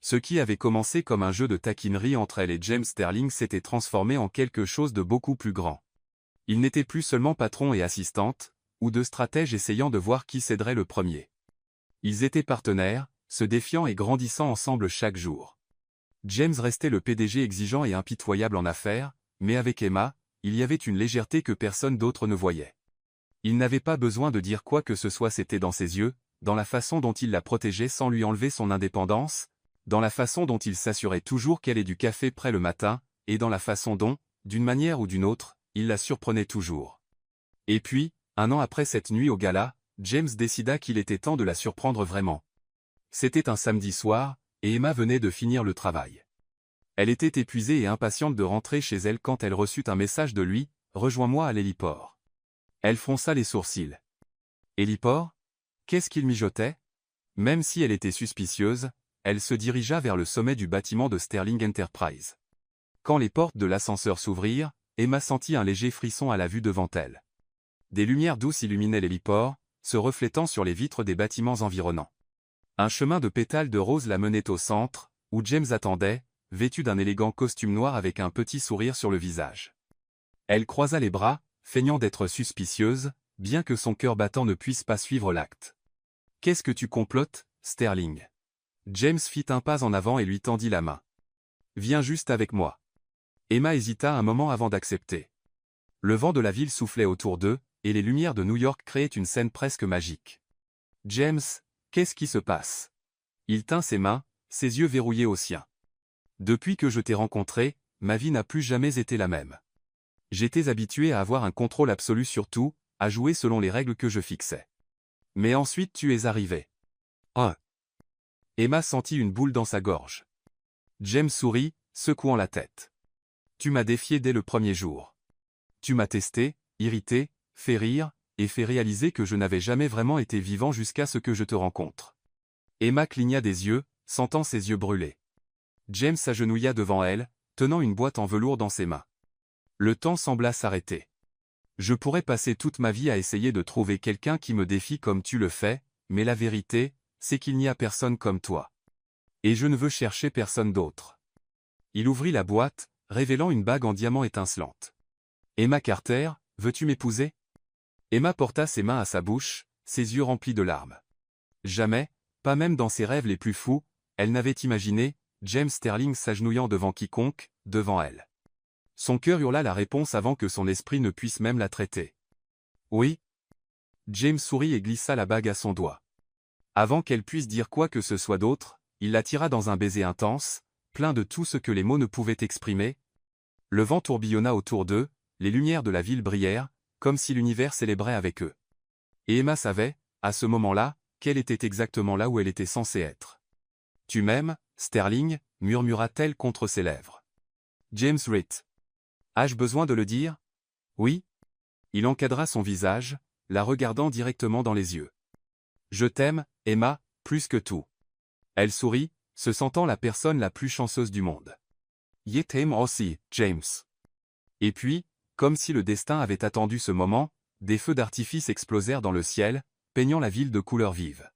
Ce qui avait commencé comme un jeu de taquinerie entre elle et James Sterling s'était transformé en quelque chose de beaucoup plus grand. Ils n'étaient plus seulement patron et assistante, ou deux stratèges essayant de voir qui céderait le premier. Ils étaient partenaires, se défiant et grandissant ensemble chaque jour. James restait le PDG exigeant et impitoyable en affaires, mais avec Emma, il y avait une légèreté que personne d'autre ne voyait. Il n'avait pas besoin de dire quoi que ce soit, c'était dans ses yeux, dans la façon dont il la protégeait sans lui enlever son indépendance, dans la façon dont il s'assurait toujours qu'elle ait du café prêt le matin, et dans la façon dont, d'une manière ou d'une autre, il la surprenait toujours. Et puis, un an après cette nuit au gala, James décida qu'il était temps de la surprendre vraiment. C'était un samedi soir, et Emma venait de finir le travail. Elle était épuisée et impatiente de rentrer chez elle quand elle reçut un message de lui, « Rejoins-moi à l'héliport ». Elle fronça les sourcils. Héliport? Qu'est-ce qu'il mijotait? Même si elle était suspicieuse, elle se dirigea vers le sommet du bâtiment de Sterling Enterprise. Quand les portes de l'ascenseur s'ouvrirent, Emma sentit un léger frisson à la vue devant elle. Des lumières douces illuminaient l'héliport, se reflétant sur les vitres des bâtiments environnants. Un chemin de pétales de rose la menait au centre, où James attendait, vêtu d'un élégant costume noir avec un petit sourire sur le visage. Elle croisa les bras, feignant d'être suspicieuse, bien que son cœur battant ne puisse pas suivre l'acte. « Qu'est-ce que tu complotes, Sterling ?» James fit un pas en avant et lui tendit la main. « Viens juste avec moi. » Emma hésita un moment avant d'accepter. Le vent de la ville soufflait autour d'eux, et les lumières de New York créaient une scène presque magique. « James, qu'est-ce qui se passe ?» Il tint ses mains, ses yeux verrouillés aux siens. « Depuis que je t'ai rencontré, ma vie n'a plus jamais été la même. J'étais habitué à avoir un contrôle absolu sur tout, à jouer selon les règles que je fixais. Mais ensuite tu es arrivé. » Ah. Emma sentit une boule dans sa gorge. James sourit, secouant la tête. « Tu m'as défié dès le premier jour. Tu m'as testé, irrité, fait rire, et fait réaliser que je n'avais jamais vraiment été vivant jusqu'à ce que je te rencontre. » Emma cligna des yeux, sentant ses yeux brûler. James s'agenouilla devant elle, tenant une boîte en velours dans ses mains. Le temps sembla s'arrêter. « Je pourrais passer toute ma vie à essayer de trouver quelqu'un qui me défie comme tu le fais, mais la vérité, c'est qu'il n'y a personne comme toi. Et je ne veux chercher personne d'autre. » Il ouvrit la boîte, révélant une bague en diamant étincelante. « Emma Carter, veux-tu m'épouser ?» Emma porta ses mains à sa bouche, ses yeux remplis de larmes. Jamais, pas même dans ses rêves les plus fous, elle n'avait imaginé James Sterling s'agenouillant devant quiconque, devant elle. Son cœur hurla la réponse avant que son esprit ne puisse même la traiter. « Oui. » James sourit et glissa la bague à son doigt. Avant qu'elle puisse dire quoi que ce soit d'autre, il la tira dans un baiser intense, plein de tout ce que les mots ne pouvaient exprimer. Le vent tourbillonna autour d'eux, les lumières de la ville brillèrent, comme si l'univers célébrait avec eux. Et Emma savait, à ce moment-là, qu'elle était exactement là où elle était censée être. « Tu m'aimes, Sterling ?» murmura-t-elle contre ses lèvres. James Ritt. Ai-je besoin de le dire? Oui. Il encadra son visage, la regardant directement dans les yeux. Je t'aime, Emma, plus que tout. Elle sourit, se sentant la personne la plus chanceuse du monde. Je t'aime aussi, James. Et puis, comme si le destin avait attendu ce moment, des feux d'artifice explosèrent dans le ciel, peignant la ville de couleurs vives.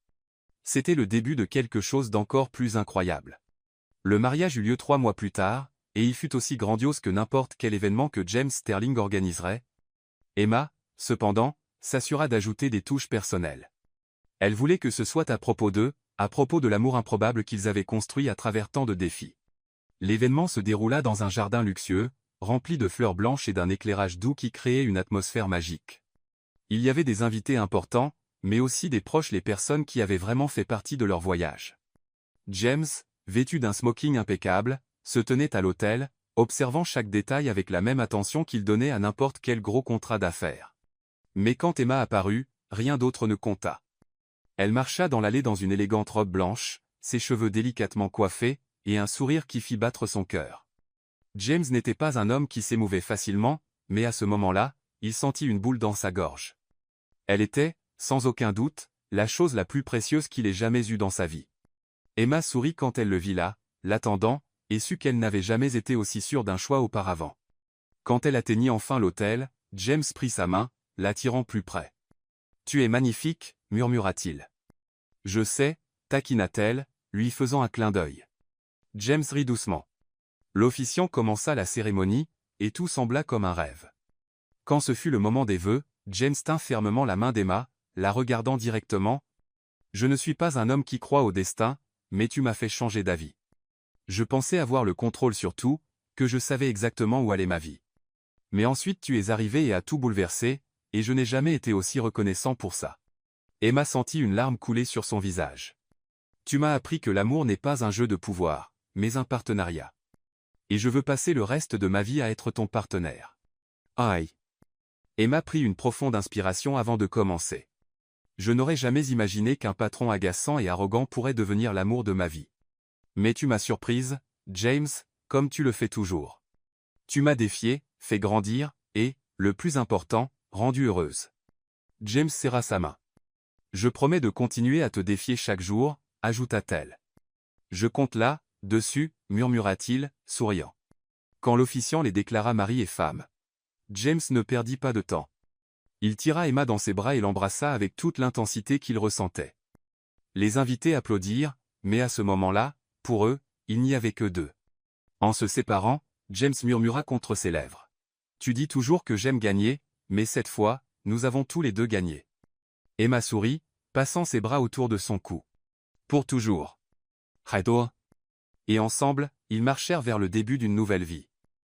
C'était le début de quelque chose d'encore plus incroyable. Le mariage eut lieu 3 mois plus tard, et il fut aussi grandiose que n'importe quel événement que James Sterling organiserait. Emma, cependant, s'assura d'ajouter des touches personnelles. Elle voulait que ce soit à propos d'eux, à propos de l'amour improbable qu'ils avaient construit à travers tant de défis. L'événement se déroula dans un jardin luxueux, rempli de fleurs blanches et d'un éclairage doux qui créait une atmosphère magique. Il y avait des invités importants, mais aussi des proches, les personnes qui avaient vraiment fait partie de leur voyage. James, vêtu d'un smoking impeccable, se tenait à l'autel, observant chaque détail avec la même attention qu'il donnait à n'importe quel gros contrat d'affaires. Mais quand Emma apparut, rien d'autre ne compta. Elle marcha dans l'allée dans une élégante robe blanche, ses cheveux délicatement coiffés, et un sourire qui fit battre son cœur. James n'était pas un homme qui s'émouvait facilement, mais à ce moment-là, il sentit une boule dans sa gorge. Elle était, sans aucun doute, la chose la plus précieuse qu'il ait jamais eue dans sa vie. Emma sourit quand elle le vit là, l'attendant, et sut qu'elle n'avait jamais été aussi sûre d'un choix auparavant. Quand elle atteignit enfin l'autel, James prit sa main, l'attirant plus près. « Tu es magnifique » murmura-t-il. « Je sais » taquina-t-elle, lui faisant un clin d'œil. James rit doucement. L'officiant commença la cérémonie, et tout sembla comme un rêve. Quand ce fut le moment des vœux, James tint fermement la main d'Emma, la regardant directement. « Je ne suis pas un homme qui croit au destin, mais tu m'as fait changer d'avis. Je pensais avoir le contrôle sur tout, que je savais exactement où allait ma vie. Mais ensuite tu es arrivé et as tout bouleversé, et je n'ai jamais été aussi reconnaissant pour ça. » Emma sentit une larme couler sur son visage. « Tu m'as appris que l'amour n'est pas un jeu de pouvoir, mais un partenariat. Et je veux passer le reste de ma vie à être ton partenaire. » Aïe. Emma prit une profonde inspiration avant de commencer. « Je n'aurais jamais imaginé qu'un patron agaçant et arrogant pourrait devenir l'amour de ma vie. Mais tu m'as surprise, James, comme tu le fais toujours. Tu m'as défié, fait grandir, et, le plus important, rendu heureuse. James serra sa main. Je promets de continuer à te défier chaque jour, ajouta-t-elle. Je compte là, dessus, murmura-t-il, souriant. Quand l'officiant les déclara mari et femme, James ne perdit pas de temps. Il tira Emma dans ses bras et l'embrassa avec toute l'intensité qu'il ressentait. Les invités applaudirent, mais à ce moment-là, pour eux, il n'y avait que deux. En se séparant, James murmura contre ses lèvres. Tu dis toujours que j'aime gagner, mais cette fois, nous avons tous les deux gagné. Emma sourit, passant ses bras autour de son cou. Pour toujours. Raido. Et ensemble, ils marchèrent vers le début d'une nouvelle vie.